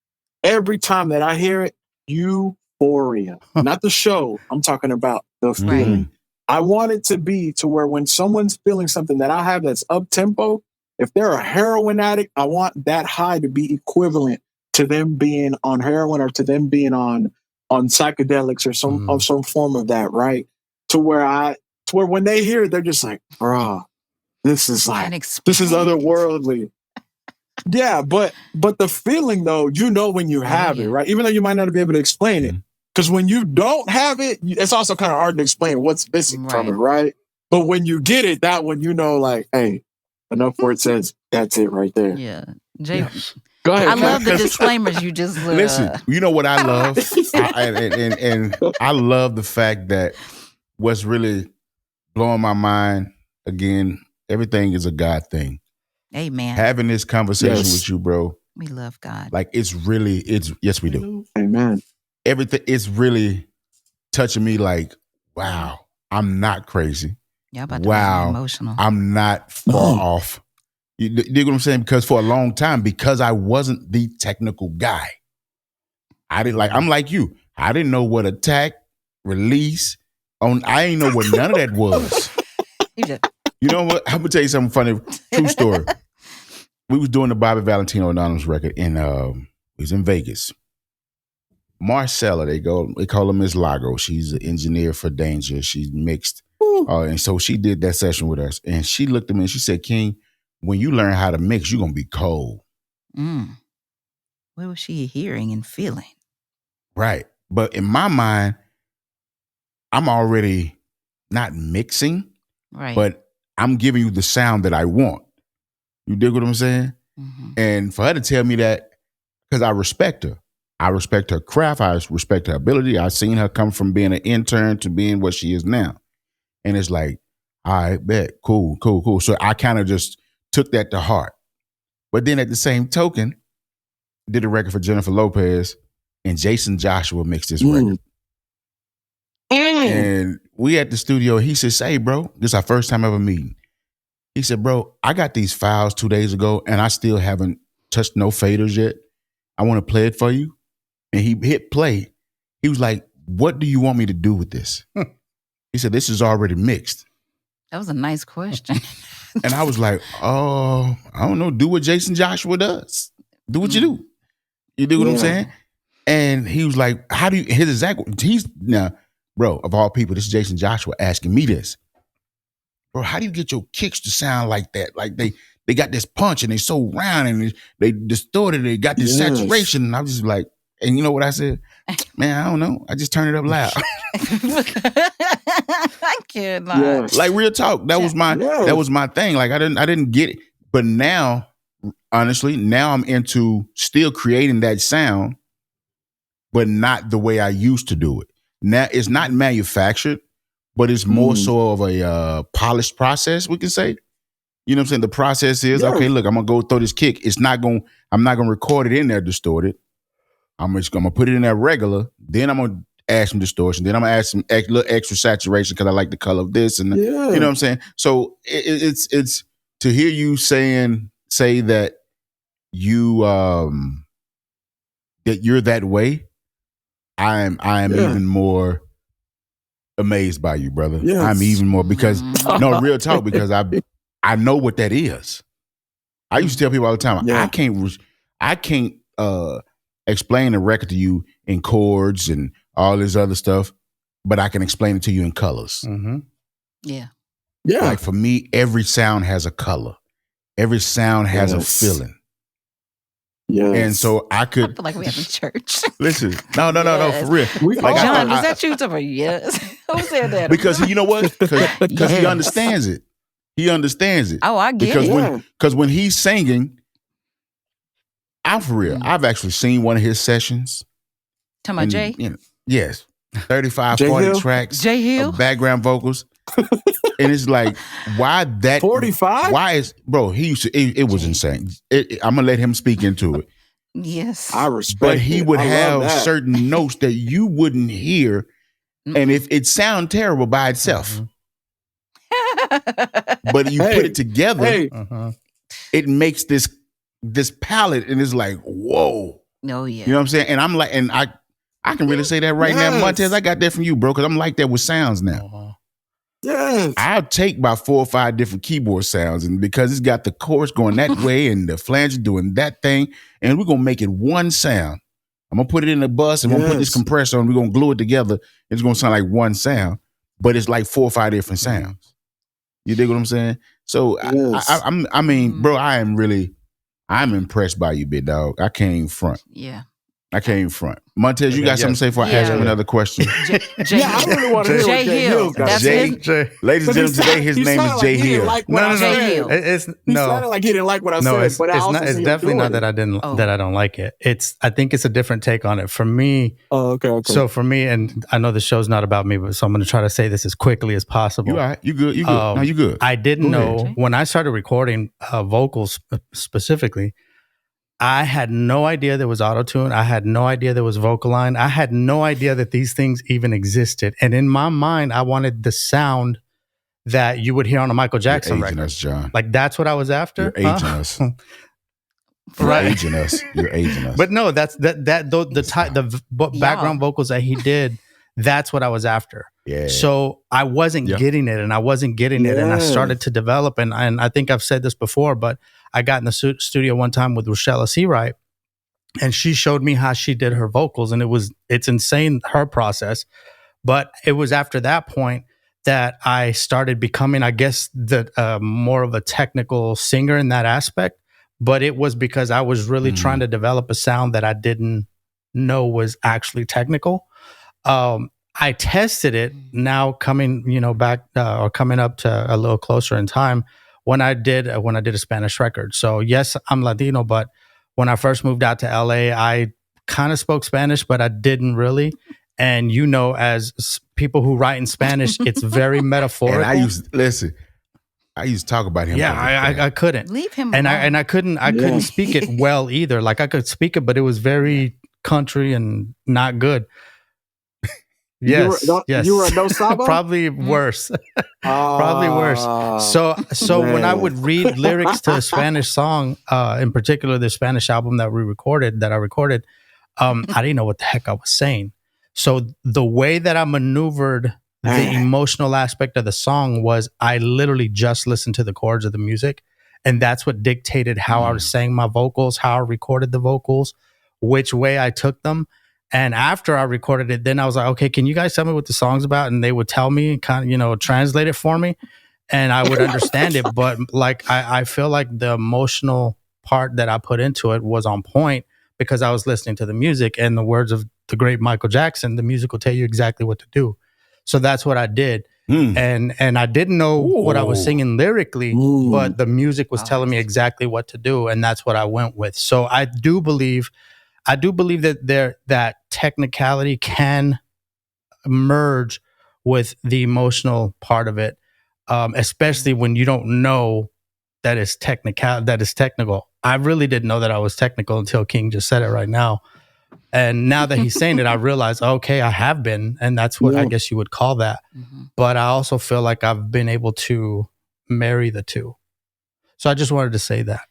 every time that I hear it, euphoria, not the show. I'm talking about the feeling. I want it to be to where when someone's feeling something that I have that's up tempo, if they're a heroin addict, I want that high to be equivalent to them being on heroin or to them being on psychedelics or some form of that, right? To where when they hear it, they're just like, bro, this is otherworldly. Yeah, but the feeling though, when you have it, right? Even though you might not be able to explain it. Because when you don't have it, it's also kind of hard to explain what's missing from it, right? But when you get it, that one, like, hey, enough where it says, that's it right there. Yeah. Jay, go ahead. I love the disclaimers you just listen. You know what I love? and I love the fact that what's really blowing my mind, again, everything is a God thing. Amen. Having this conversation with you, bro. We love God. Like, yes, we do. Amen. Everything, it's really touching me like, wow, I'm not crazy. Y'all about to make me emotional. I'm not far off. You dig what I'm saying? Because for a long time, because I wasn't the technical guy, I'm like you. I didn't know what attack, release, I didn't know what none of that was. You know what? I'm gonna tell you something funny, true story. We was doing the Bobby Valentino Anonymous record we was in Vegas. Marcella, they call her Miss Lago. She's an engineer for Danger. She's mixed. And so she did that session with us. And she looked at me and she said, King, when you learn how to mix, you're going to be cold. What was she hearing and feeling? Right. But in my mind, I'm already not mixing, right? But I'm giving you the sound that I want. You dig what I'm saying? And for her to tell me that, because I respect her. I respect her craft. I respect her ability. I've seen her come from being an intern to being what she is now. And it's like, all right, bet, cool. So I kind of just took that to heart. But then at the same token, did a record for Jennifer Lopez, and Jason Joshua mixed this record. And we at the studio, he says, hey, bro, this is our first time ever meeting. He said, bro, I got these files 2 days ago, and I still haven't touched no faders yet. I want to play it for you. And he hit play. He was like, what do you want me to do with this? He said, this is already mixed. That was a nice question. And I was like, oh, I don't know. Do what Jason Joshua does. Do what you do. You do what I'm saying? And he was like, how do you, his exact, now, bro, of all people, this is Jason Joshua asking me this. Bro, how do you get your kicks to sound like that? Like they got this punch and they so round and they distorted, they got this saturation. And I was just like, and you know what I said? Man, I don't know. I just turned it up loud. I cannot. Like real talk. That was my thing. Like I didn't get it. But now, honestly, now I'm into still creating that sound, but not the way I used to do it. Now it's not manufactured, but it's more so of a polished process, we can say. You know what I'm saying? The process is, okay, look, I'm gonna go throw this kick. I'm not gonna record it in there distorted. I'm gonna put it in there regular. Then I'm gonna add some distortion. Then I'm gonna add some little extra saturation because I like the color of this. And you know what I'm saying? So it's to hear you say that you that you're that way. I am even more amazed by you, brother. Yes. I'm even more because no real talk, because I know what that is. I used to tell people all the time, I can't explain a record to you in chords and all this other stuff, but I can explain it to you in colors. Mm-hmm. Yeah. Like for me, every sound has a color. Every sound has a feeling. Yes. And so I feel like we have a church. Listen, no, for real. John, was that you? Yes. Who said that? Because you know what? Because he understands it. He understands it. Oh, I get it. Because when he's singing, I'm for real. I've actually seen one of his sessions. Talking about Jay? Yes. 35, J 40 Hill? tracks J Hill? of background vocals. And it's like, why that 45? Why is he used to it was insane. I'm gonna let him speak into it. Yes. I respect But he it. would I have love that. certain notes that you wouldn't hear. And if it sound terrible by itself. But you put it together, it makes this palette, and it's like, whoa. Oh yeah. You know what I'm saying? And I'm like, and I can really say that right now, Montez. I got that from you, bro, because I'm like that with sounds now. Yes. I'll take about 4 or 5 different keyboard sounds, and because it's got the chorus going that way and the flanger doing that thing, and we're gonna make it one sound. I'm gonna put it in the bus, and we're gonna put this compressor on. We're gonna glue it together. It's gonna sound like one sound, but it's like 4 or 5 different sounds. You dig what I'm saying? So I mean, bro, I'm impressed by you, big dog. I can't even front. Yeah. I can't even front. Montez, you got something to say before I ask him another question? I really want to hear what J Hill got. That's Ladies and gentlemen, today his name is J Hill. No. It's He sounded like he didn't like what I said. But it's definitely not that I don't like it. I think it's a different take on it. For me, okay. So for me, and I know the show's not about me, but so I'm going to try to say this as quickly as possible. You all right? You good? You good? No, you good. I didn't know when I started recording vocals specifically. I had no idea there was auto-tune. I had no idea there was vocal line. I had no idea that these things even existed. And in my mind, I wanted the sound that you would hear on a Michael Jackson You're aging record. us, John. Like that's what I was after. You're aging us. You're aging us. You're aging us. But no, that's the background vocals that he did. That's what I was after. Yeah. So I wasn't getting it, and I wasn't getting it, and I started to develop. And I think I've said this before, but I got in the studio one time with Rochelle Seawright, and she showed me how she did her vocals, and it's insane, her process. But it was after that point that I started becoming, I guess, more of a technical singer in that aspect. But it was because I was really trying to develop a sound that I didn't know was actually technical. I tested it now coming, back or coming up to a little closer in time when I did a Spanish record. So yes, I'm Latino, but when I first moved out to LA, I kind of spoke Spanish, but I didn't really. And as people who write in Spanish, it's very metaphorical. And I used to talk about him. Yeah, I couldn't leave him alone. and I couldn't speak it well either. Like I could speak it, but it was very country and not good. Yes. You were a no saba? Probably worse. Probably worse. So when I would read lyrics to a Spanish song, in particular the Spanish album that I recorded, I didn't know what the heck I was saying. So the way that I maneuvered the emotional aspect of the song was I literally just listened to the chords of the music, and that's what dictated how I was saying my vocals, how I recorded the vocals, which way I took them. And after I recorded it, then I was like, okay, can you guys tell me what the song's about? And they would tell me, kind of, translate it for me, and I would understand it. But like, I feel like the emotional part that I put into it was on point because I was listening to the music, and the words of the great Michael Jackson, the music will tell you exactly what to do. So that's what I did. And I didn't know what I was singing lyrically, but the music was telling me exactly what to do. And that's what I went with. So I do believe that technicality can merge with the emotional part of it, especially when you don't know that is technical. I really didn't know that I was technical until King just said it right now. And now that he's saying it, I realize, okay, I have been, and that's what I guess you would call that. Mm-hmm. But I also feel like I've been able to marry the two. So I just wanted to say that.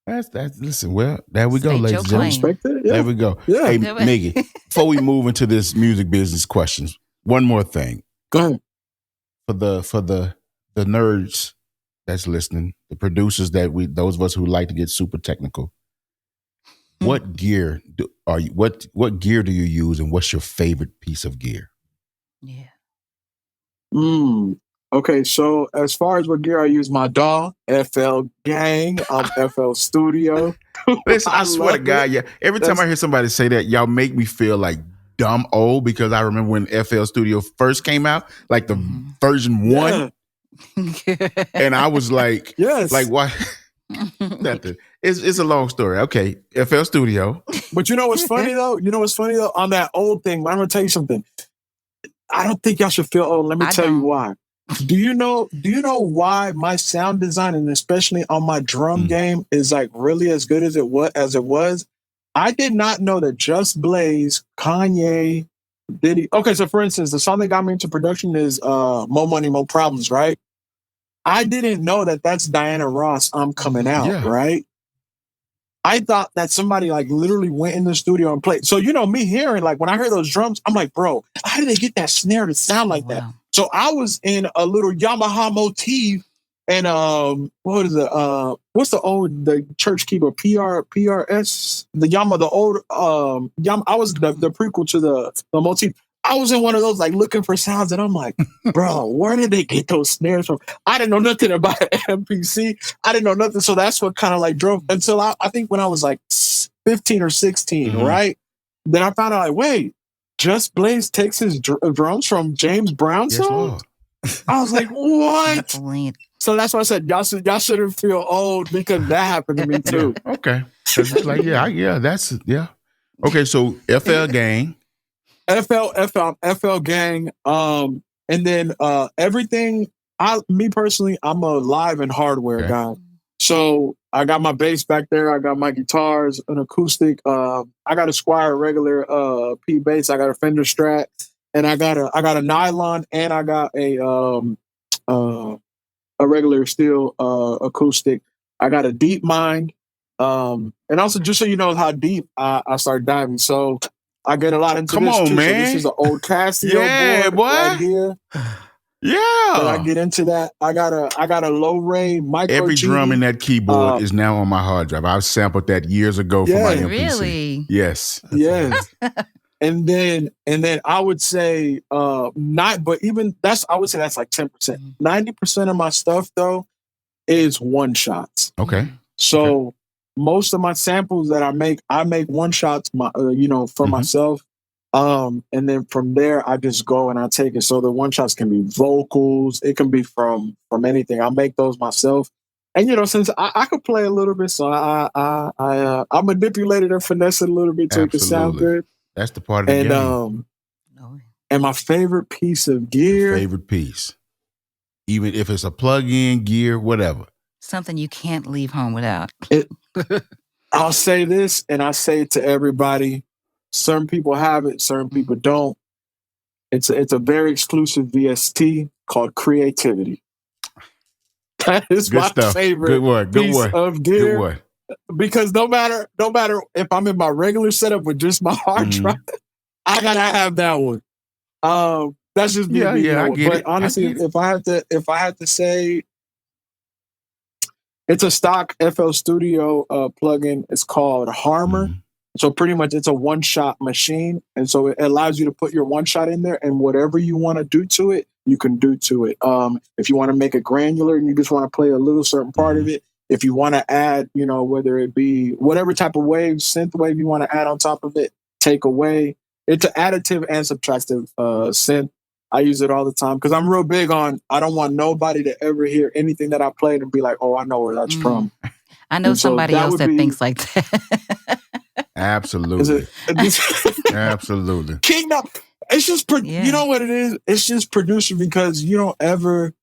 That's listen, well, there we go, ladies and gentlemen. There we go. Yeah. Hey, Miggie, before we move into this music business questions, one more thing. Go ahead. For the nerds that's listening, the producers those of us who like to get super technical, what gear what gear do you use, and what's your favorite piece of gear? Yeah. Okay, so as far as what gear I use, my DAW, FL Gang, FL Studio. Listen, I swear to God, every time I hear somebody say that, y'all make me feel like dumb old, because I remember when FL Studio first came out, like the version 1, and I was like, yes, like what? Nothing. It's a long story. Okay, FL Studio. But you know what's funny though? On that old thing, I'm gonna tell you something. I don't think y'all should feel old. Let me tell you why. Do you know why my sound design and especially on my drum game is like really as good as it was? I did not know that Just Blaze, Kanye, Diddy. Okay, so for instance, the song that got me into production is More Money, More Problems, right? I didn't know that that's Diana Ross, I'm Coming Out, right? I thought that somebody like literally went in the studio and played. So, me hearing, like when I heard those drums, I'm like, bro, how did they get that snare to sound like that? So I was in a little Yamaha motif and what is it? What's the church keyboard? PRS? The Yamaha, the old Yamaha. I was the prequel to the motif. I was in one of those like looking for sounds and I'm like, bro, where did they get those snares from? I didn't know nothing about MPC. I didn't know nothing. So that's what kind of like drove until I think when I was like 15 or 16, right? Then I found out like, wait, Just Blaze takes his drums from James Brown song? I was like, what? So that's why I said y'all shouldn't feel old because that happened to me too. Okay. It's like, Okay, so FL Gang. FL Gang, and then everything. Me personally, I'm a live and hardware guy. So I got my bass back there. I got my guitars, an acoustic. I got a Squier regular P bass. I got a Fender Strat, and I got a nylon, and I got a regular steel acoustic. I got a Deep Mind, and also just so you know how deep I started diving. So. I get a lot into Come this on, too. man. So this is an old Casio board right here. Yeah. But I get into that. I got a low ray micro. Every GD. drum in that keyboard is now on my hard drive. I sampled that years ago for my MPC. Really? Yes. Yes. and then I would say I would say that's like 10%. 90% of my stuff though is one shots. Okay. So most of my samples that I make one shots, for myself. And then from there, I just go and I take it. So the one shots can be vocals. It can be from anything. I make those myself. And, since I could play a little bit, so I manipulated and finessed it a little bit to make it sound good. That's the part of the game. And my favorite piece of gear. Favorite piece. Even if it's a plug-in gear, whatever. Something you can't leave home without. I'll say this, and I say it to everybody. Certain people have it, certain people don't. It's a very exclusive VST called Creativity. That is Good my stuff. favorite piece of gear. Good one. Because no matter if I'm in my regular setup with just my hard drive, I gotta have that one. That's just me. I get it. But honestly, if I had to say. It's a stock FL Studio plugin. It's called Harmer. So pretty much it's a one-shot machine. And so it allows you to put your one-shot in there and whatever you want to do to it, you can do to it. If you want to make it granular and you just want to play a little certain part of it, if you want to add, whether it be whatever type of wave, synth wave you want to add on top of it, take away. It's an additive and subtractive synth. I use it all the time because I'm real big on, I don't want nobody to ever hear anything that I played and be like, oh, I know where that's from. I know somebody else that thinks like that. Absolutely. Absolutely. Kingdom. It's just, you know what it is? It's just producer because you don't ever,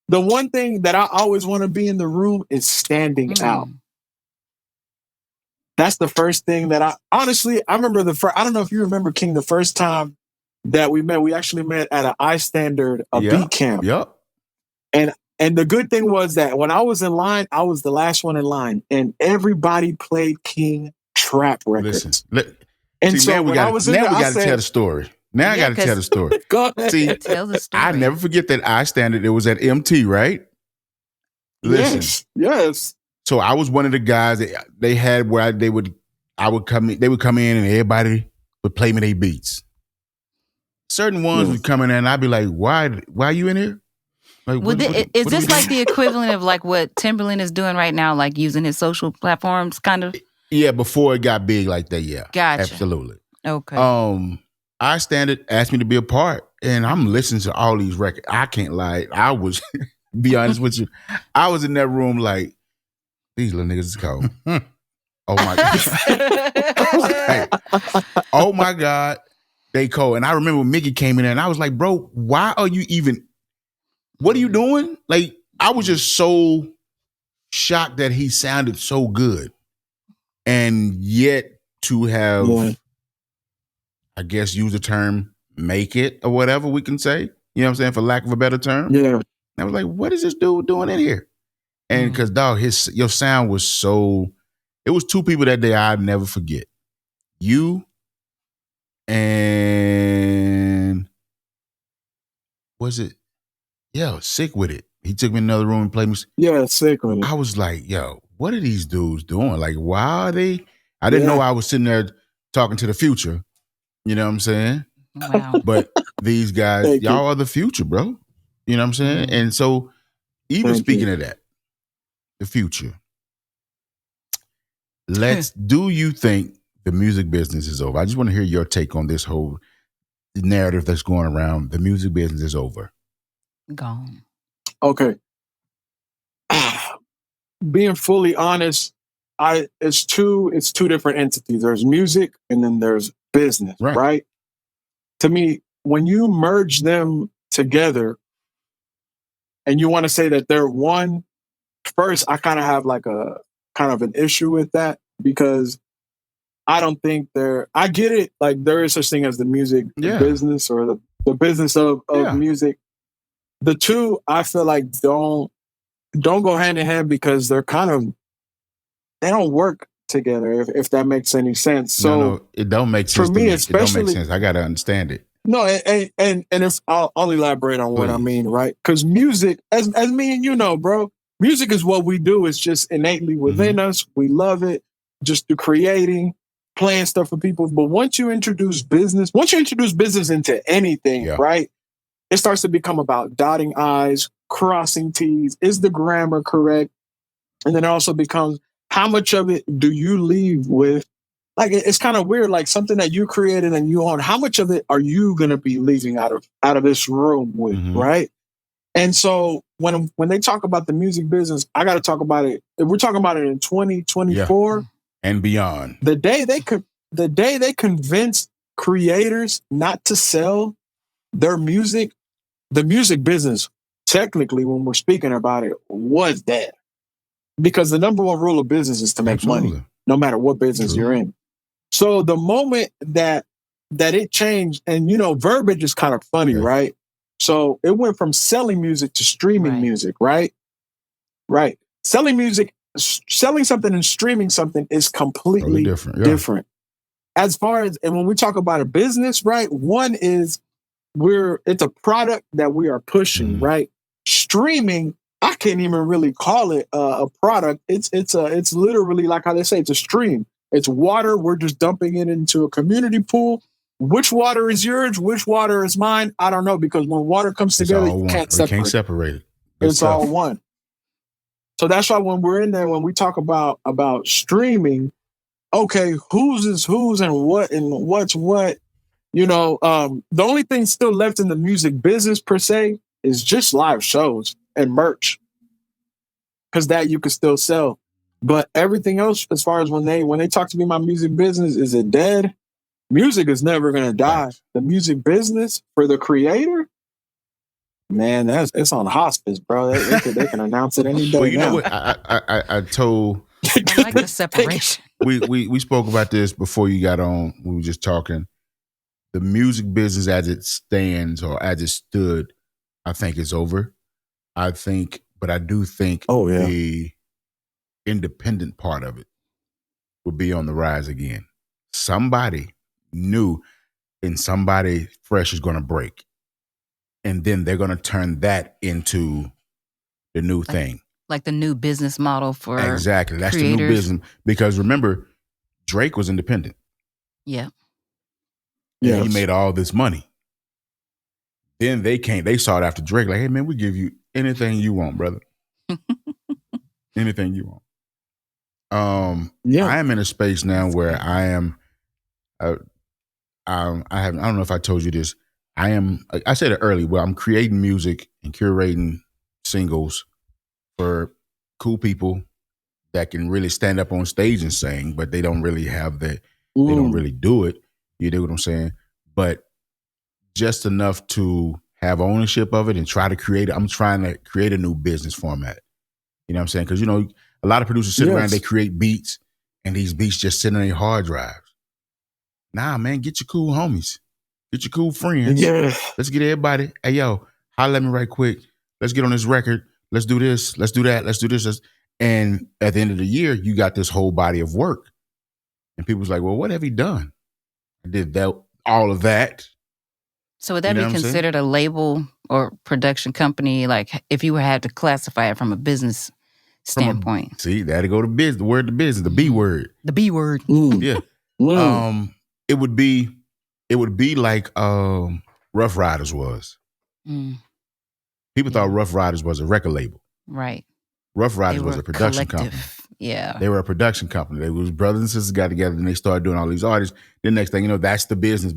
the one thing that I always want to be in the room is standing out. That's the first thing that I remember I don't know if you remember, King, the first time that we actually met at an iStandard beat camp. Yep. And the good thing was that when I was in line, I was the last one in line, and everybody played King trap records. Now we got to tell the story. Now I got to tell the story. Go ahead. See, tell the story. I never forget that iStandard. It was at MT, right? Listen. Yes. So I was one of the guys that they had where they would come in and everybody would play me their beats. Certain ones would come in there and I'd be like, why are you in here? Like, is this like the equivalent of like what Timberland is doing right now, like using his social platforms kind of? Yeah, before it got big like that, yeah. Gotcha. Absolutely. Okay. iStandard asked me to be a part, and I'm listening to all these records. I can't lie. I was, be honest with you, I was in that room like, these little niggas is cold. Oh my God. Oh my God. They cold. And I remember when Miggie came in there and I was like, bro, why are you even, what are you doing? Like, I was just so shocked that he sounded so good. And yet to have, I guess, use the term, make it or whatever we can say, you know what I'm saying, for lack of a better term. Yeah. And I was like, what is this dude doing in here? And because, dog, your sound was so, it was two people that day I'd never forget. You and, was it? Yo, Sick With It. He took me in another room and played music. Yeah, Sick With It. I was like, yo, what are these dudes doing? Like, why are they? I didn't know I was sitting there talking to the future. You know what I'm saying? Wow. But these guys, y'all are the future, bro. You know what I'm saying? And so, even speaking of that, the future, do you think the music business is over? I just want to hear your take on this whole narrative that's going around. The music business is over. Gone. Okay. Being fully honest, it's two different entities. There's music and then there's business, right? To me, when you merge them together and you want to say that they're one, first I kind of have like a kind of an issue with that because I don't think I get it, like there is such thing as the music business or the business of music. The two I feel like don't go hand in hand because they're they don't work together, if that makes any sense. So no, it don't make sense for me, especially, it don't make sense. I got to understand it. No, and if I'll elaborate on what I mean, right? Because music, as me and you know, bro, music is what we do. It's just innately within us. We love it. Just through creating, playing stuff for people. But once you introduce business into anything, right? It starts to become about dotting I's, crossing T's. Is the grammar correct? And then it also becomes, how much of it do you leave with? Like, it's kind of weird, like something that you created and you own, how much of it are you going to be leaving out of this room with, right? And so when they talk about the music business, I got to talk about it. If we're talking about it in 2024 and beyond, the day they convinced creators not to sell their music, the music business, technically, when we're speaking about it, was dead. Because the number one rule of business is to make money, no matter what business you're in. So the moment that it changed, and verbiage is kind of funny, right? So it went from selling music to streaming music, right? Right. Selling something and streaming something is completely different. As far as, and when we talk about a business, right? One is it's a product that we are pushing, right? Streaming, I can't even really call it a product. It's literally, like how they say, it's a stream. It's water. We're just dumping it into a community pool. Which water is yours? Which water is mine? I don't know, because when water comes together, you can't separate it. It's all one. So that's why when we're in there, when we talk about streaming, okay, whose is whose and what's what? The only thing still left in the music business per se is just live shows and merch, because that you can still sell. But everything else, as far as when they talk to me about music business, is it dead? Music is never going to die. Right. The music business for the creator, man, it's on hospice, bro. They can announce it any day. Well, you know what? I told. I like the separation. We spoke about this before you got on. We were just talking. The music business as it stands or as it stood, I think is over. But I do think the independent part of it will be on the rise again. Somebody new and somebody fresh is going to break. And then they're going to turn that into the new thing. Like the new business model for exactly. That's creators. The new business. Because remember, Drake was independent. Yeah. Yeah. He made all this money. Then they sought after Drake, like, hey man, we give you anything you want, brother. Anything you want. I am in a space now where I am I don't know if I told you this. I said it earlier, but I'm creating music and curating singles for cool people that can really stand up on stage and sing, but they don't really have that. They don't really do it. You know what I'm saying? But just enough to have ownership of it and try to create. I'm trying to create a new business format. You know what I'm saying? Because, a lot of producers sit around, they create beats, and these beats just sit on their hard drives. Nah, man, get your cool homies. Get your cool friends. Yeah. Let's get everybody. Hey, yo, holla at me right quick. Let's get on this record. Let's do this. Let's do that. Let's do this. And at the end of the year, you got this whole body of work. And people's like, well, what have he done? I did that, all of that. So would that be considered a label or production company? Like if you had to classify it from a business standpoint. See, that'd go to business. The word to business, the B word. The B word. Yeah. It would be like Rough Riders was. People thought Rough Riders was a record label. Right. Rough Riders was a production company. Yeah. They were a production company. They was brothers and sisters got together and they started doing all these artists. The next thing you know, that's the business.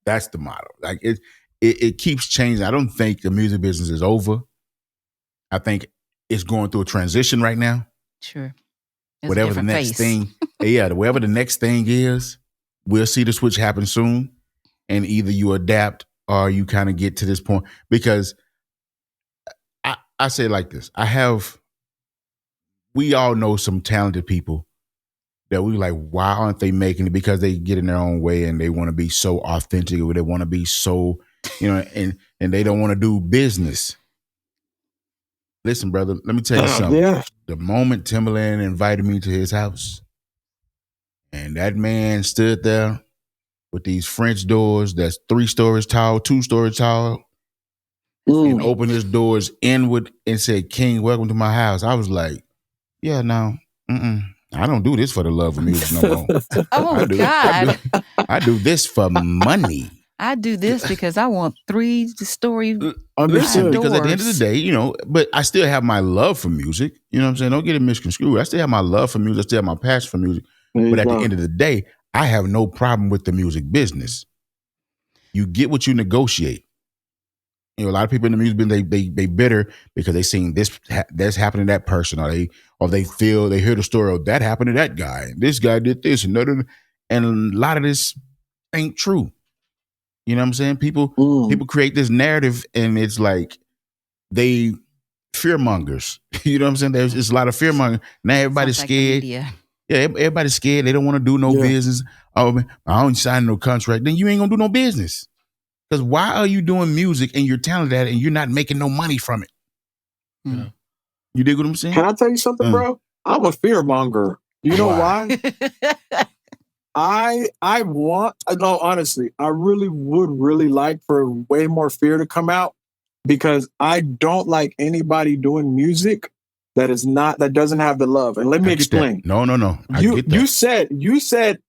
That's the motto. Like it keeps changing. I don't think the music business is over. I think it's going through a transition right now. Sure. Whatever the next thing, whatever the next thing is, we'll see the switch happen soon. And either you adapt or you kind of get to this point. Because I say it like this. We all know some talented people that we like, why aren't they making it? Because they get in their own way and they want to be so authentic, or they want to be so, and they don't want to do business. Listen, brother, let me tell you something. Yeah. The moment Timberland invited me to his house, and that man stood there with these French doors that's 3 stories tall, 2 stories tall, and opened his doors inward and said, "King, welcome to my house." I was like, yeah, no, I don't do this for the love of music no more. Oh, God. I do this for money. I do this because I want 3-story Listen, doors. because at the end of the day, but I still have my love for music. You know what I'm saying? Don't get it misconstrued. I still have my love for music. I still have my passion for music. But at the end of the day, I have no problem with the music business. You get what you negotiate. A lot of people in the music business, they bitter because they seen that's happened to that person, or they feel they hear the story of that happened to that guy. This guy did this and a lot of this ain't true. You know what I'm saying? People create this narrative, and it's like they fear mongers. You know what I'm saying? There's a lot of fear mongers. Now everybody's scared. Yeah, everybody's scared. They don't want to do no business. Oh, man, I don't sign no contract. Then you ain't gonna do no business. Because why are you doing music and you're talented at it and you're not making no money from it? Yeah. You dig what I'm saying? Can I tell you something, bro? I'm a fear monger. You know why? Honestly, I really would like for way more fear to come out, because I don't like anybody doing music that doesn't have the love. And let me explain. That. No. You said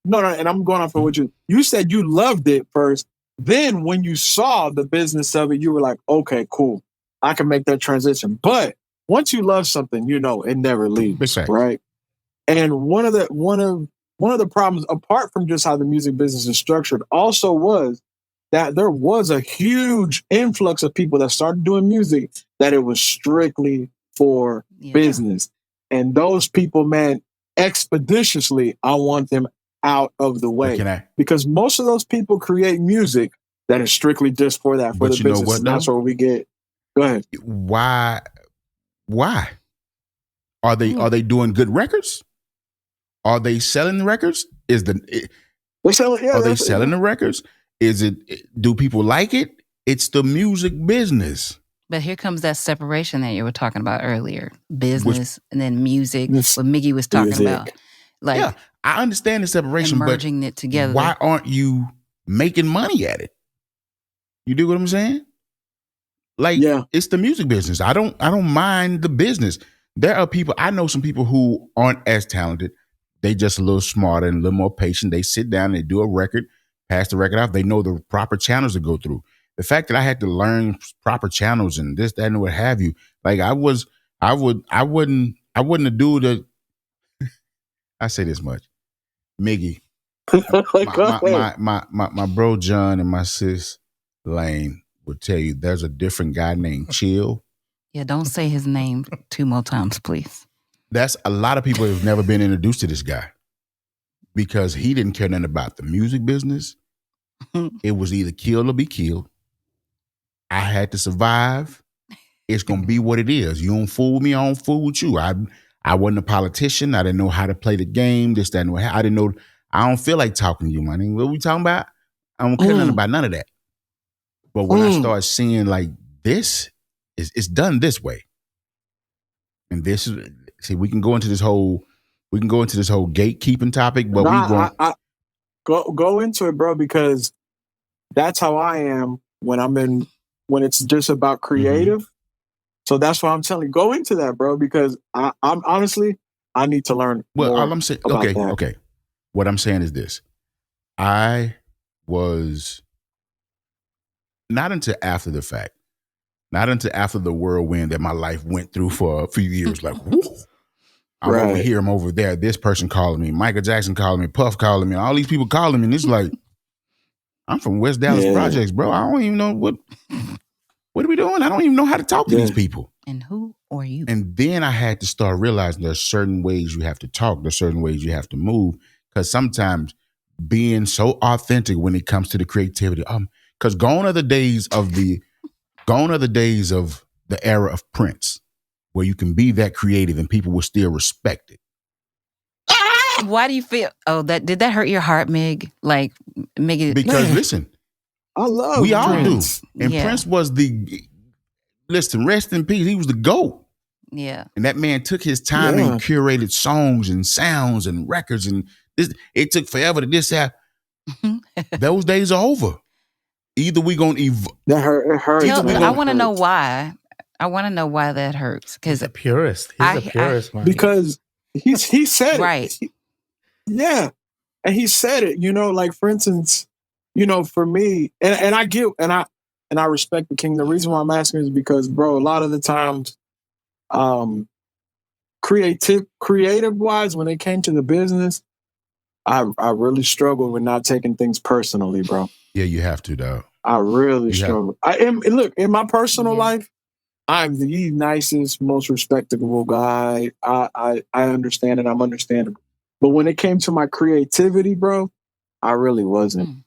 no, and I'm going off of what you said. You loved it first. Then when you saw the business of it, you were like, okay, cool. I can make that transition. But once you love something, it never leaves, right? And one of the problems, apart from just how the music business is structured, also was that there was a huge influx of people that started doing music that it was strictly for business. And those people, man, expeditiously, I want them out of the way. Because most of those people create music that is strictly just for that, for the business. And that's where we get. Go ahead. Why? Are they doing good records? Are they selling the records? Are they selling the records? Do people like it? It's the music business. But here comes that separation that you were talking about earlier. Business and then music, what Miggie was talking about. Like, I understand the separation, merging it together. Why aren't you making money at it? You do what I'm saying? Like, it's the music business. I don't mind the business. There are people, I know some people who aren't as talented. They just a little smarter and a little more patient. They sit down, they do a record, pass the record off. They know the proper channels to go through. The fact that I had to learn proper channels and this, that, and what have you, like I wouldn't have do the. I say this much, Miggie, my bro John and my sis Lane would tell you there's a different guy named Chill. Yeah, don't say his name 2 more times, please. That's a lot of people have never been introduced to this guy because he didn't care nothing about the music business. It was either kill or be killed. I had to survive. It's gonna be what it is. You don't fool me, I don't fool with you. I wasn't a politician. I didn't know how to play the game. This, that, and I didn't know. I don't feel like talking to you, man. What are we talking about? I don't care nothing about none of that. But when I start seeing like this, it's done this way, and this is we can go into this whole gatekeeping topic, but go into it, bro, because that's how I am when it's just about creative. Mm-hmm. So that's why I'm telling you, go into that, bro, because I'm honestly, I need to learn. Well, all I'm saying, okay. What I'm saying is this. I was not until after the fact, not until after the whirlwind that my life went through for a few years, like, whoo, I'm over here, I'm over there. This person calling me, Michael Jackson calling me, Puff calling me, all these people calling me. And it's like, I'm from West Dallas Projects, bro. I don't even know what are we doing? I don't even know how to talk to these people. And who are you? And then I had to start realizing there's certain ways you have to talk. There's certain ways you have to move. Because sometimes being so authentic when it comes to the creativity, because gone are the days of the era of Prince, where you can be that creative and people will still respect it. Why do you feel? Oh, did that hurt your heart, Mig? Like, Miggie? Because listen, I love we all Prince. do, and Prince was listen. Rest in peace. He was the GOAT. Yeah, and that man took his time and curated songs and sounds and records, and it took forever to this happen. Those days are over. Either we gonna that hurt. I want to know why. I want to know why that hurts. Because a purist. He's a purist, man. Because he said right. it. Yeah. And he said it, like, for instance, for me, and I get, and I respect the king. The reason why I'm asking is because, bro, a lot of the times, creative wise, when it came to the business, I really struggled with not taking things personally, bro. Yeah, you have to, though. I really struggle. Look, in my personal life, I'm the nicest, most respectable guy. I understand it. I'm understandable. But when it came to my creativity, bro, I really wasn't.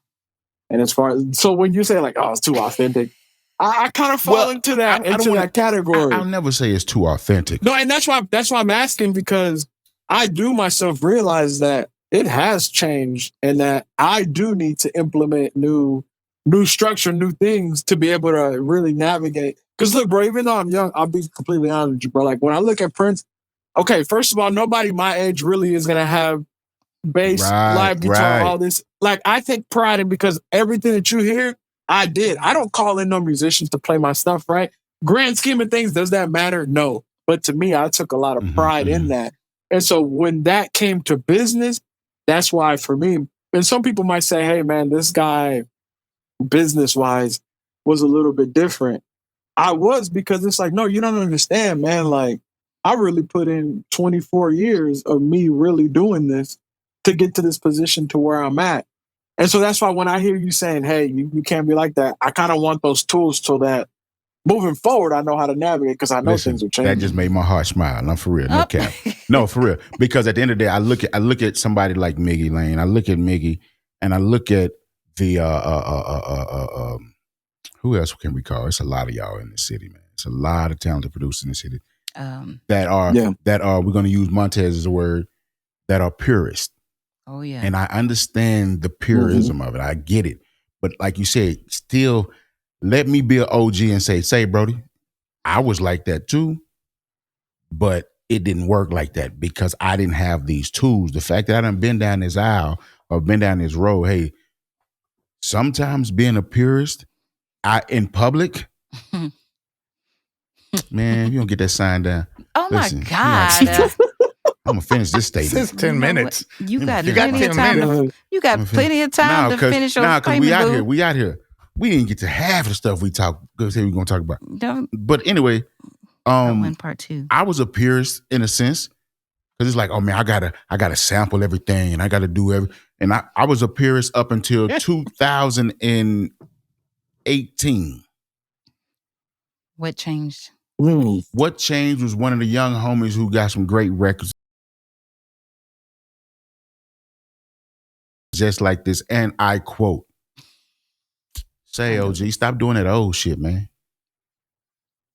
And so when you say like, oh, it's too authentic, I kind of fall into that category. I'll never say it's too authentic. No, and that's why I'm asking, because I do myself realize that it has changed and that I do need to implement new structure, new things to be able to really navigate. Because look, bro, even though I'm young, I'll be completely honest with you, bro. Like when I look at Prince, okay, first of all, nobody my age really is going to have bass, live guitar, all this. Like I take pride in, because everything that you hear, I did. I don't call in no musicians to play my stuff, right? Grand scheme of things, does that matter? No. But to me, I took a lot of pride in that. And so when that came to business, that's why for me, and some people might say, hey, man, this guy, business-wise, was a little bit different. I was, because it's like, no, you don't understand, man. Like, I really put in 24 years of me really doing this to get to this position to where I'm at. And so that's why when I hear you saying, hey, you can't be like that, I kind of want those tools so that moving forward, I know how to navigate, because I know things are changing. That just made my heart smile. I'm for real. No cap. No, for real. Because at the end of the day, I look at somebody like Miggie Lane. I look at Miggie, and I look at the who else can we call? It's a lot of y'all in the city, man. It's a lot of talented producers in the city that are we're going to use Jontez as a word, that are purist. Oh yeah. And I understand the purism of it. I get it. But like you said, still let me be an OG and say, Brody, I was like that too, but it didn't work like that because I didn't have these tools. The fact that I done been down this aisle or been down this road, hey, sometimes being a purist in public, man, you don't get that sign down. Oh my God. I'm gonna finish this statement. It's 10 minutes. You got plenty of time. You got plenty of time to finish your statement. Because we out here. We didn't get to half of the stuff we say we're gonna talk about. But anyway, part 2. I was a purist in a sense, because it's like, oh man, I gotta sample everything and I gotta do and I was a purist up until 2018. What changed? What changed was one of the young homies who got some great records just like this. And I quote, say, OG, stop doing that old shit, man.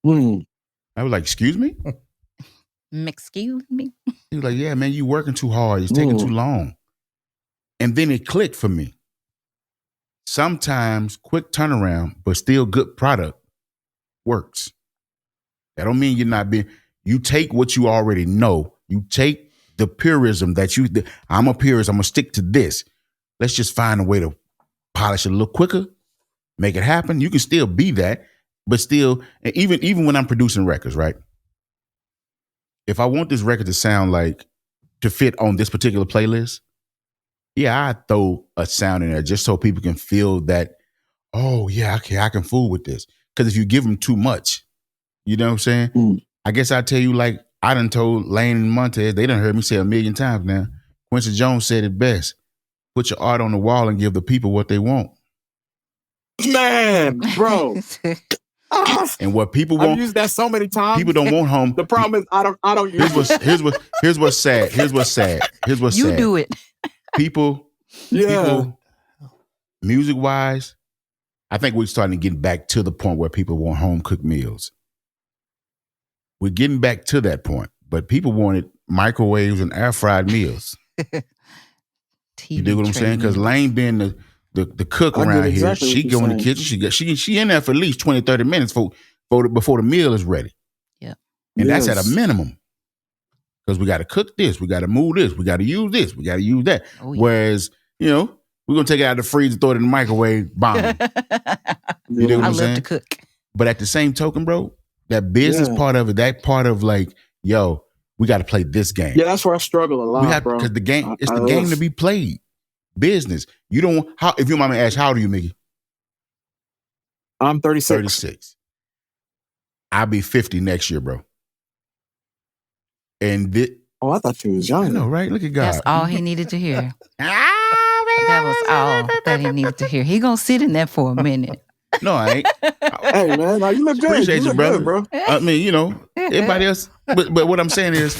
I was like, excuse me? Excuse me? He was like, yeah, man, you working too hard. It's taking too long. And then it clicked for me. Sometimes quick turnaround, but still good product works. That don't mean you're not being, you take what you already know. You take the purism that I'm a purist. I'm going to stick to this. Let's just find a way to polish it a little quicker, make it happen. You can still be that, but still, even when I'm producing records, right? If I want this record to sound like, to fit on this particular playlist, yeah, I throw a sound in there just so people can feel that, oh yeah, okay, I can fool with this. Because if you give them too much, you know what I'm saying? I guess I tell you, like I done told Lane and Montez, they done heard me say 1,000,000 times now. Quincy Jones said it best. Put your art on the wall and give the people what they want. Man, bro. And what people want, I've used that so many times. People don't want home. The problem is I don't use it. Here's what's sad. Here's what's sad. You do it. People, music wise, I think we're starting to get back to the point where people want home cooked meals. We're getting back to that point, but people wanted microwaves and air fried meals. You dig what I'm saying? Because Lane being the cook around here, she go in the kitchen. She in there for at least 20, 30 minutes before the meal is ready. Yeah, and that's at a minimum. Because we got to cook this, we got to move this, we got to use this, we got to use that. Oh, yeah. Whereas, we're gonna take it out of the freezer, throw it in the microwave, bomb. You know what I'm saying? I love to cook. But at the same token, bro, that business part of it, that part of like, yo, we got to play this game. Yeah, that's where I struggle a lot, bro. Because the game, it's the game to be played. Business. You don't. If you mind me ask, how old are you, Miggie? I'm 36. 36. I'll be 50 next year, bro. And I thought you was young. I know, right? Look at God. That's all he needed to hear. That was all that he needed to hear. He gonna sit in there for a minute. No, I ain't. Hey, man, no, you look good. Appreciate you, brother. Good, bro. I mean, everybody else. But what I'm saying is,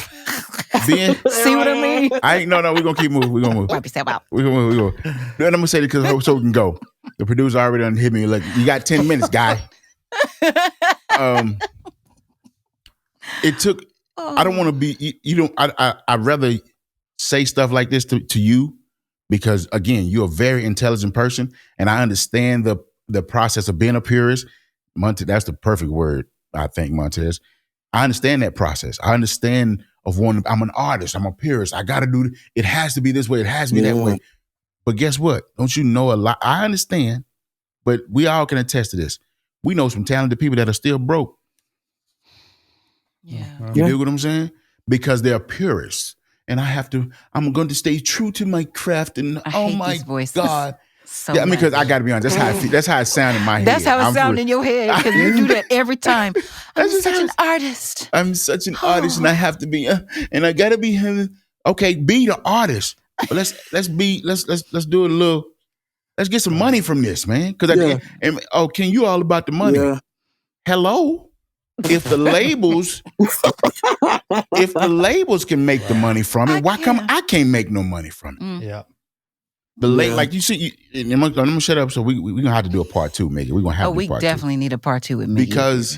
see what I mean? We're gonna keep moving. We're gonna move. Wipe yourself out. We're gonna move. Then I'm gonna say it because so we can go. The producer already done hit me like, you got 10 minutes, guy. It took. I don't want to be. I'd rather say stuff like this to you because again, you're a very intelligent person, and I understand the process of being a purist. Montez, that's the perfect word, I think, Montez. I understand that process. I understand I'm an artist. I'm a purist. I got to do it. Has to be this way. It has to be that way. But guess what? Don't you know a lot? I understand, but we all can attest to this. We know some talented people that are still broke. Yeah. You know what I'm saying? Because they're purists. And I'm going to stay true to my craft. And oh my God. So yeah, because I got to be honest, that's how it sounds in my head. That's how it sounds in your head because you do that every time. I'm such an artist. I'm such an artist, and I have to be, and I got to be him. Okay, be the artist. But let's do a little. Let's get some money from this, man. Because can you all about the money? Yeah. Hello. If the labels can make the money from it, why come I can't make no money from it? Yeah. Like you see, I'm gonna shut up. So we're gonna have to do a part 2, Miggie. We're gonna have to do part 2. Definitely need a part 2 with Miggie. Because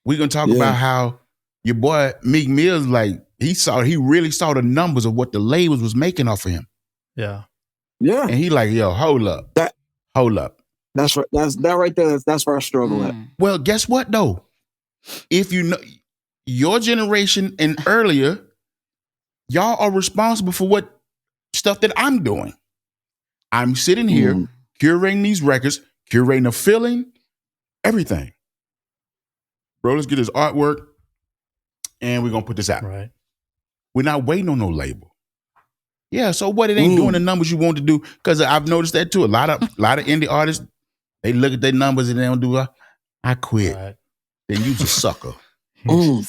we're gonna talk about how your boy Meek Mill's like he really saw the numbers of what the labels was making off of him. Yeah. Yeah. And he like, yo, hold up. That's right. That right there. That's where I struggle at. Well, guess what though? If you know your generation and earlier, y'all are responsible for what stuff that I'm doing. I'm sitting here curating these records, curating the feeling, everything. Bro, let's get this artwork and we're going to put this out. Right. We're not waiting on no label. Yeah, so what? It ain't doing the numbers you want to do. Because I've noticed that too. A lot of indie artists, they look at their numbers and they don't do I quit. Right. Then you's a sucker. You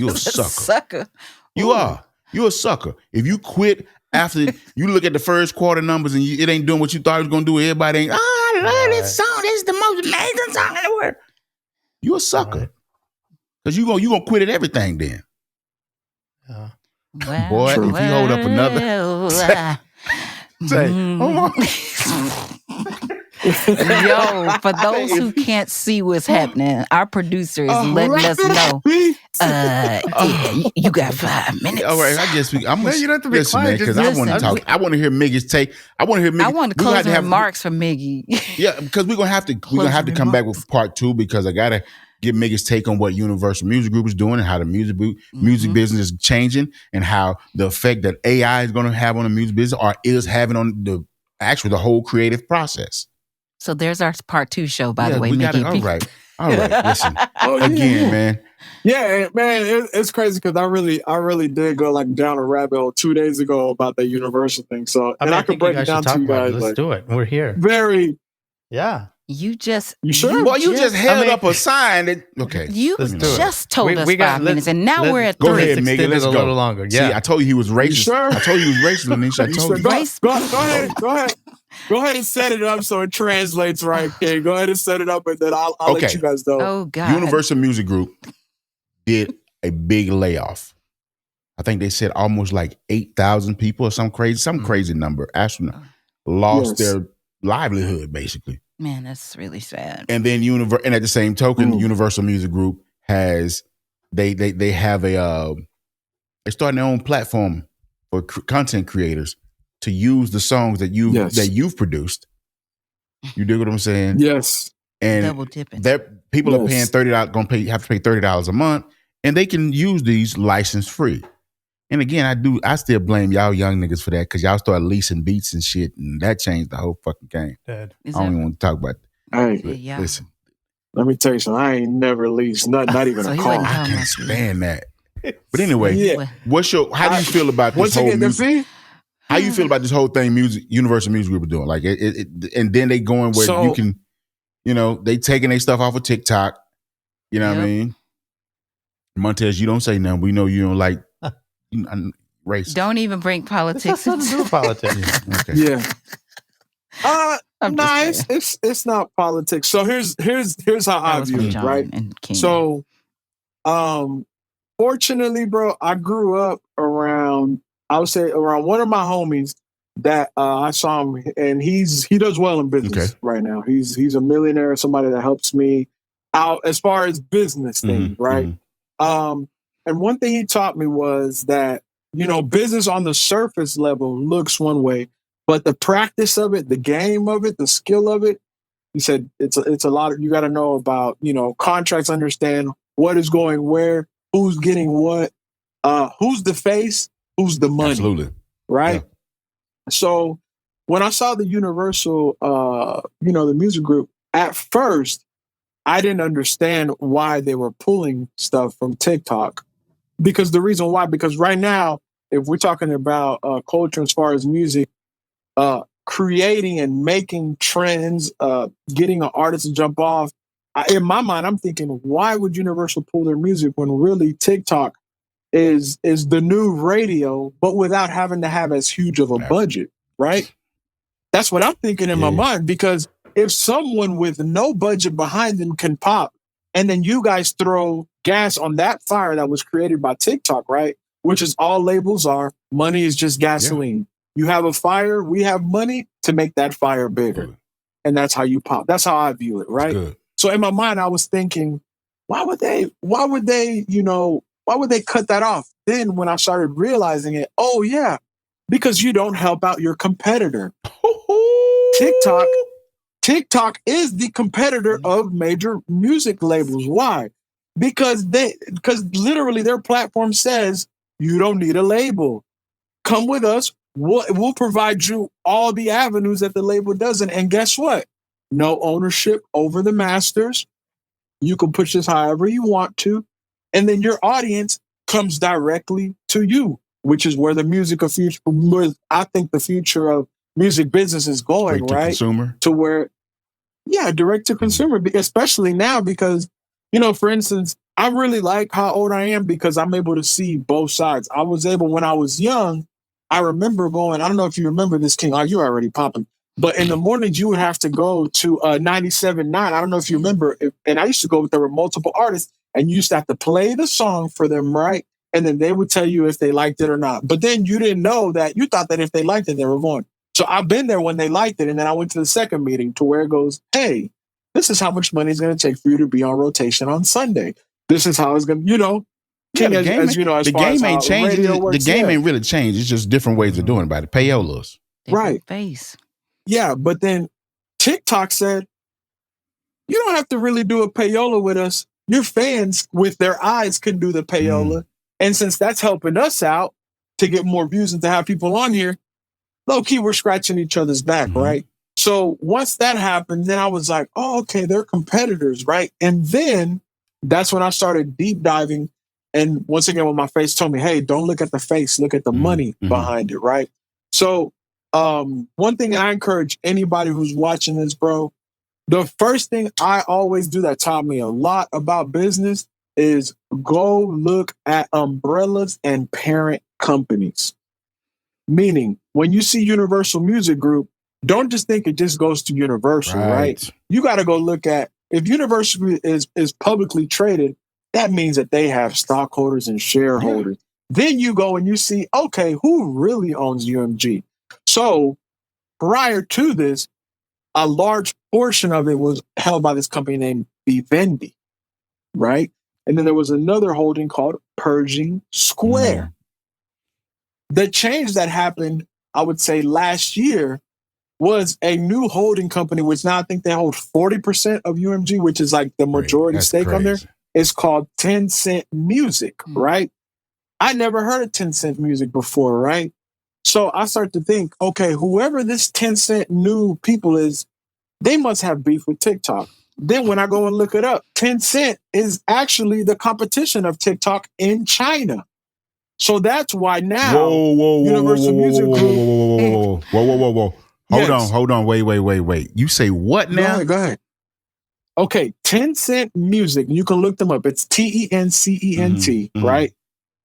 a sucker. You are. You're a sucker. If you quit after you look at the first quarter numbers and it ain't doing what you thought it was going to do, everybody ain't, I love this song. This is the most amazing song in the world. You a sucker. Right. Because you gonna quit at everything then. Well, Boy, if you hold up another say, Yo, for those who can't see what's happening, our producer is letting us know. You got 5 minutes. All right, I guess I'm gonna. You don't have to be quiet, because I want to talk. I want to hear Miggie's take. I want to hear Miggie. I want the closing remarks from Miggie. Yeah, because we're gonna have to come back with part 2 because I gotta get Miggie's take on what Universal Music Group is doing and how the music business is changing and how the effect that AI is gonna have on the music business or is having on the whole creative process. So there's our part 2 show, by the way, Miggie. All right. Listen, again, man. Yeah, man, it's crazy because I really did go like down a rabbit hole 2 days ago about that Universal thing. So I can break it down to you guys. Let's do it. We're here. Yeah. You sure? Well, you just held up a sign that You just told us 5 minutes, and now we're at 3. Go ahead, Miggie. Let's go. A little longer. Yeah. See, I told you he was racist. Sure? I told you he was racist, Anisha. I told you. Go ahead. Go ahead and set it up so it translates right, kid. Go ahead and set it up, and then I'll let you guys know. Oh, God. Universal Music Group did a big layoff. I think they said almost like 8,000 people or some crazy number. Astronaut lost their livelihood, basically. Man, that's really sad. And then and at the same token, Universal Music Group has they have they're starting their own platform for content creators to use the songs that you've produced. You dig what I'm saying? Yes. And double dipping. People are paying $30, have to pay $30 a month, and they can use these license free. And again, I still blame y'all young niggas for that because y'all started leasing beats and shit, and that changed the whole fucking game. I don't even want to talk about that. Hey, listen. Let me tell you something. I ain't never leased not even a car. I can't stand that. But anyway, how do you feel about this whole music? How you feel about this whole thing? Universal Music Group are doing like it, and then they going where you can, they taking their stuff off of TikTok. You know what I mean? Montez, you don't say nothing. We know you don't like race. Don't even bring politics into politics. Okay. Yeah. Nice. It's not politics. So here's how I view it, right? So, fortunately, bro, I grew up around one of my homies that I saw him, and he does well in business right now. He's a millionaire, somebody that helps me out as far as business things, right? And one thing he taught me was that, business on the surface level looks one way, but the practice of it, the game of it, the skill of it, he said it's a lot of, you got to know about, contracts, understand what is going where, who's getting what, who's the face, who's the money. Absolutely. Right. Yeah. So when I saw the Universal, the music group, at first, I didn't understand why they were pulling stuff from TikTok. Because right now, if we're talking about culture as far as music, creating and making trends, getting an artist to jump off, in my mind, I'm thinking, why would Universal pull their music when really TikTok is the new radio, but without having to have as huge of a budget, right? That's what I'm thinking in my mind, because if someone with no budget behind them can pop, and then you guys throw gas on that fire that was created by TikTok, right? Which is all labels are, money is just gasoline. You have a fire, we have money to make that fire bigger. And that's how you pop. That's how I view it, right? So in my mind, I was thinking, why would they cut that off? Then when I started realizing it, because you don't help out your competitor. TikTok is the competitor of major music labels. Why? Because literally their platform says you don't need a label. Come with us. We'll provide you all the avenues that the label doesn't. And guess what? No ownership over the masters. You can push this however you want to. And then your audience comes directly to you, which is where I think the future of music business is going, right? Consumer. To where, direct to consumer, especially now because, for instance, I really like how old I am because I'm able to see both sides. I was able, when I was young, I remember going, I don't know if you remember this, King. Oh, you're already popping. But in the mornings, you would have to go to 97.9. I don't know if you remember. And I used to go, there were multiple artists. and you used to have to play the song for them, right? And then they would tell you if they liked it or not. But then you didn't know that. You thought that if they liked it, they were going. So I've been there when they liked it. And then I went to the second meeting to where it goes, hey, this is how much money it's going to take for you to be on rotation on Sunday. This is how it's going to, the game ain't changed. The game ain't really changed. It's just different ways of doing it by the payolas. Right. Face. Yeah. But then TikTok said, you don't have to really do a payola with us. Your fans with their eyes can do the payola. And since that's helping us out to get more views and to have people on here, low key, we're scratching each other's back, right? So once that happened, then I was like, oh, okay, they're competitors, right? And then that's when I started deep diving. And once again, when my face told me, hey, don't look at the face, look at the money behind it, right? So one thing I encourage anybody who's watching this, bro, the first thing I always do that taught me a lot about business is go look at umbrellas and parent companies. Meaning, when you see Universal Music Group, don't just think it just goes to Universal, right? You got to go look at, if Universal is publicly traded, that means that they have stockholders and shareholders. Then you go and you see, okay, who really owns UMG? So prior to this, a large portion of it was held by this company named Vivendi, right? And then there was another holding called Pershing Square. The change that happened, I would say last year, was a new holding company, which now I think they hold 40% of UMG, which is like the majority stake on there. It's called Tencent Music, right? I never heard of Tencent Music before, right? So I start to think, okay, whoever this Tencent new people is, they must have beef with TikTok. Then when I go and look it up, Tencent is actually the competition of TikTok in China. So that's why now Universal Music Group. Whoa. Hold on. Wait. You say what now? Go ahead. Okay, Tencent Music. You can look them up. It's Tencent, right?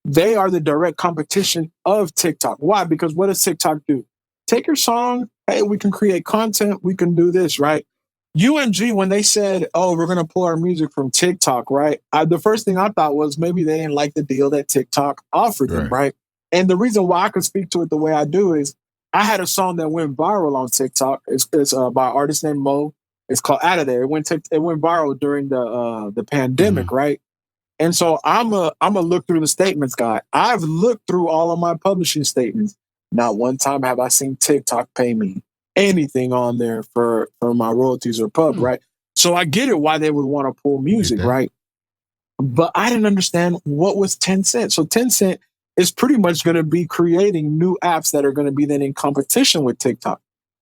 They are the direct competition of TikTok. Why? Because what does TikTok do? Take your song. Hey, we can create content. We can do this, right? UMG, when they said, oh, we're going to pull our music from TikTok, right? The first thing I thought was maybe they didn't like the deal that TikTok offered them, right? And the reason why I can speak to it the way I do is I had a song that went viral on TikTok. It's by an artist named Mo. It's called Out of There. It went viral during the pandemic, right? And so I'm a look through the statements guy. I've looked through all of my publishing statements. Not one time have I seen TikTok pay me anything on there for my royalties or pub, right? So I get it why they would want to pull music, right? But I didn't understand what was Tencent. So Tencent is pretty much going to be creating new apps that are going to be then in competition with TikTok.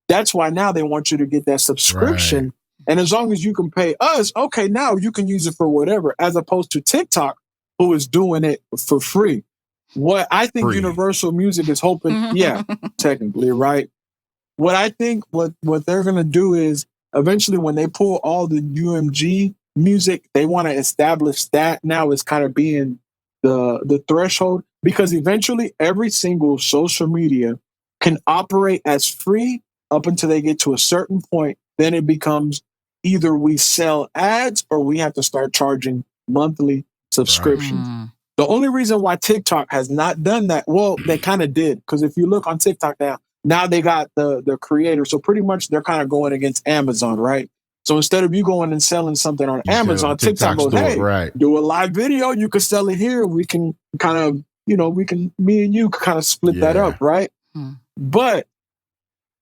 That's why now they want you to get that subscription. And as long as you can pay us, okay, now you can use it for whatever, as opposed to TikTok, who is doing it for free. What I think Universal Music is hoping, technically, right? What I think what they're going to do is eventually when they pull all the UMG music, they want to establish that now as kind of being the threshold, because eventually every single social media can operate as free up until they get to a certain point. Then it becomes either we sell ads or we have to start charging monthly subscriptions. The only reason why TikTok has not done that, well, they kind of did, because if you look on TikTok now they got the creator. So pretty much they're kind of going against Amazon, right? So instead of you going and selling something on Amazon, TikTok goes, hey, do a live video. You can sell it here. We can kind of, me and you kind of split that up, right? But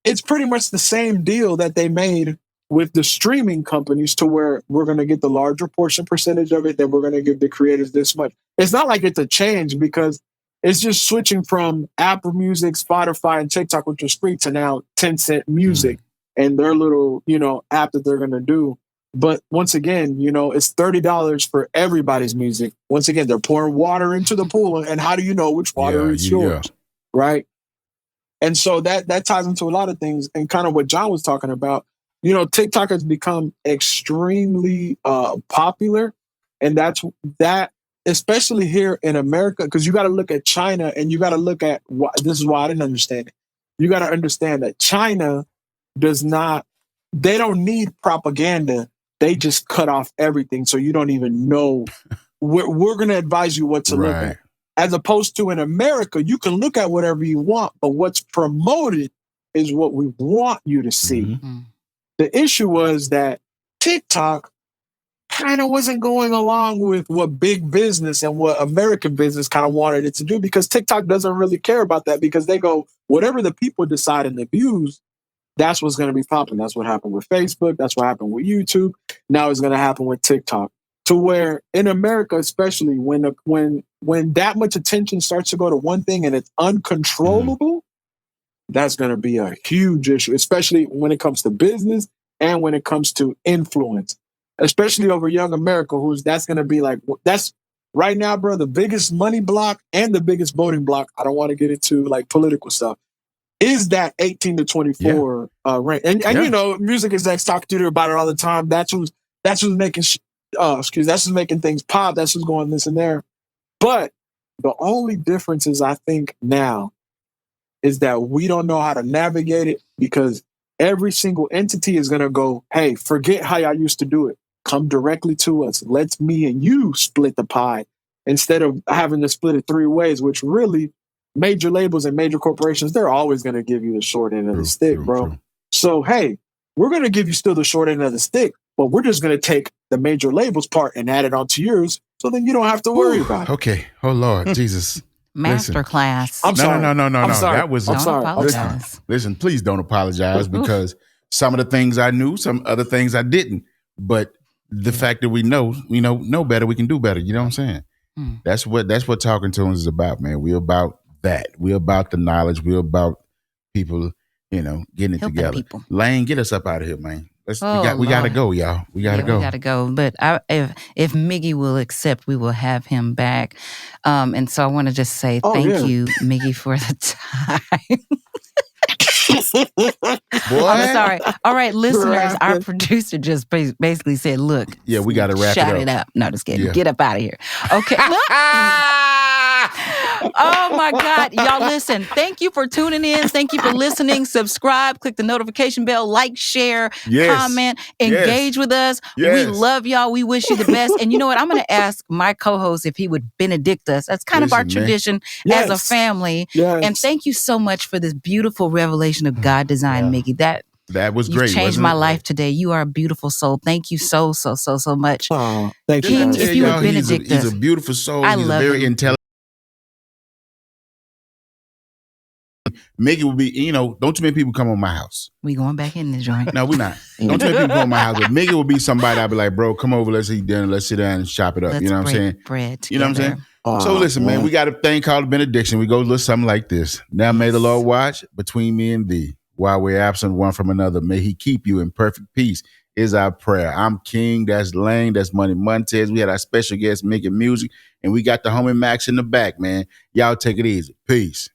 it's pretty much the same deal that they made with the streaming companies, to where we're going to get the larger percentage of it, then we're going to give the creators this much. It's not like it's a change, because it's just switching from Apple Music, Spotify, and TikTok, which is free, to now Tencent Music and their little, app that they're going to do. But once again, it's $30 for everybody's music. Once again, they're pouring water into the pool. And how do you know which water is yours? Right? And so that ties into a lot of things, and kind of what John was talking about. TikTok has become extremely popular, and that especially here in America, because you got to look at China, and you got to look at this is why I didn't understand it. You got to understand that China they don't need propaganda. They just cut off everything, so you don't even know we're going to advise you what to look Right. at. As opposed to in America, you can look at whatever you want, but what's promoted is what we want you to see. Mm-hmm. The issue was that TikTok kind of wasn't going along with what big business and what American business kind of wanted it to do, because TikTok doesn't really care about that, because they go, whatever the people decide in the views, that's what's going to be popping. That's what happened with Facebook. That's what happened with YouTube. Now it's going to happen with TikTok. To where in America, especially when that much attention starts to go to one thing and it's uncontrollable, that's going to be a huge issue, especially when it comes to business and when it comes to influence, especially over young America, that's going to be like, that's right now, bro, the biggest money block and the biggest voting block. I don't want to get into like political stuff. Is that 18 to 24 range? And you know, music execs talk to you about it all the time. That's who's making that's who's making things pop. That's who's going this and there. But the only difference is, I think now, is that we don't know how to navigate it, because every single entity is going to go, hey, forget how y'all used to do it. Come directly to us. Let's me and you split the pie, instead of having to split it three ways, which really major labels and major corporations, they're always going to give you the short end of the stick, bro. So, hey, we're going to give you still the short end of the stick, but we're just going to take the major labels part and add it onto yours, so then you don't have to worry about it. Okay. Oh, Lord. Jesus. Masterclass. I'm sorry. No. I'm sorry. That was. I'm sorry. Apologize. Listen, please don't apologize, because some of the things I knew, some other things I didn't. But the fact that we know better, we can do better. You know what I'm saying? That's what Talking Tunes is about, man. We're about that. We're about the knowledge. We're about people, getting it Helping together. people. Lane, get us up out of here, man. We gotta go, y'all. We gotta go. We gotta go. But if Miggie will accept, we will have him back. And so I want to just say thank you, Miggie, for the time. Boy. I'm sorry. All right, listeners, our producer just basically said, look. Yeah, we got to wrap Shut it it up. No, just kidding. Yeah. Get up out of here. Okay. Oh, my God. Y'all, listen. Thank you for tuning in. Thank you for listening. Subscribe. Click the notification bell. Like, share, comment, engage with us. We love y'all. We wish you the best. And you know what? I'm going to ask my co-host if he would benedict us. That's kind of our tradition as a family. Yes. And thank you so much for this beautiful revelation of God design, Miggie. That was You've great. changed my life today. You are a beautiful soul. Thank you so much. Oh, thank you. King, if you would benedict us. He's a beautiful soul. I He's love a very him. intelligent. Miggie will be, don't too many people come on my house. We going back in the joint. No, we're not. Don't too many people come on my house. But Miggie will be somebody I'll be like, bro, come over, let's eat dinner, let's sit down and chop it up. Let's you know what I'm saying? Bread You know what I'm together. saying? So listen, man, we got a thing called a benediction. We go a little something like this. Now may the Lord watch between me and thee, while we're absent one from another. May he keep you in perfect peace is our prayer. I'm King, that's Lane, that's Money Montez. We had our special guest making music, and we got the homie Max in the back, man. Y'all take it easy. Peace.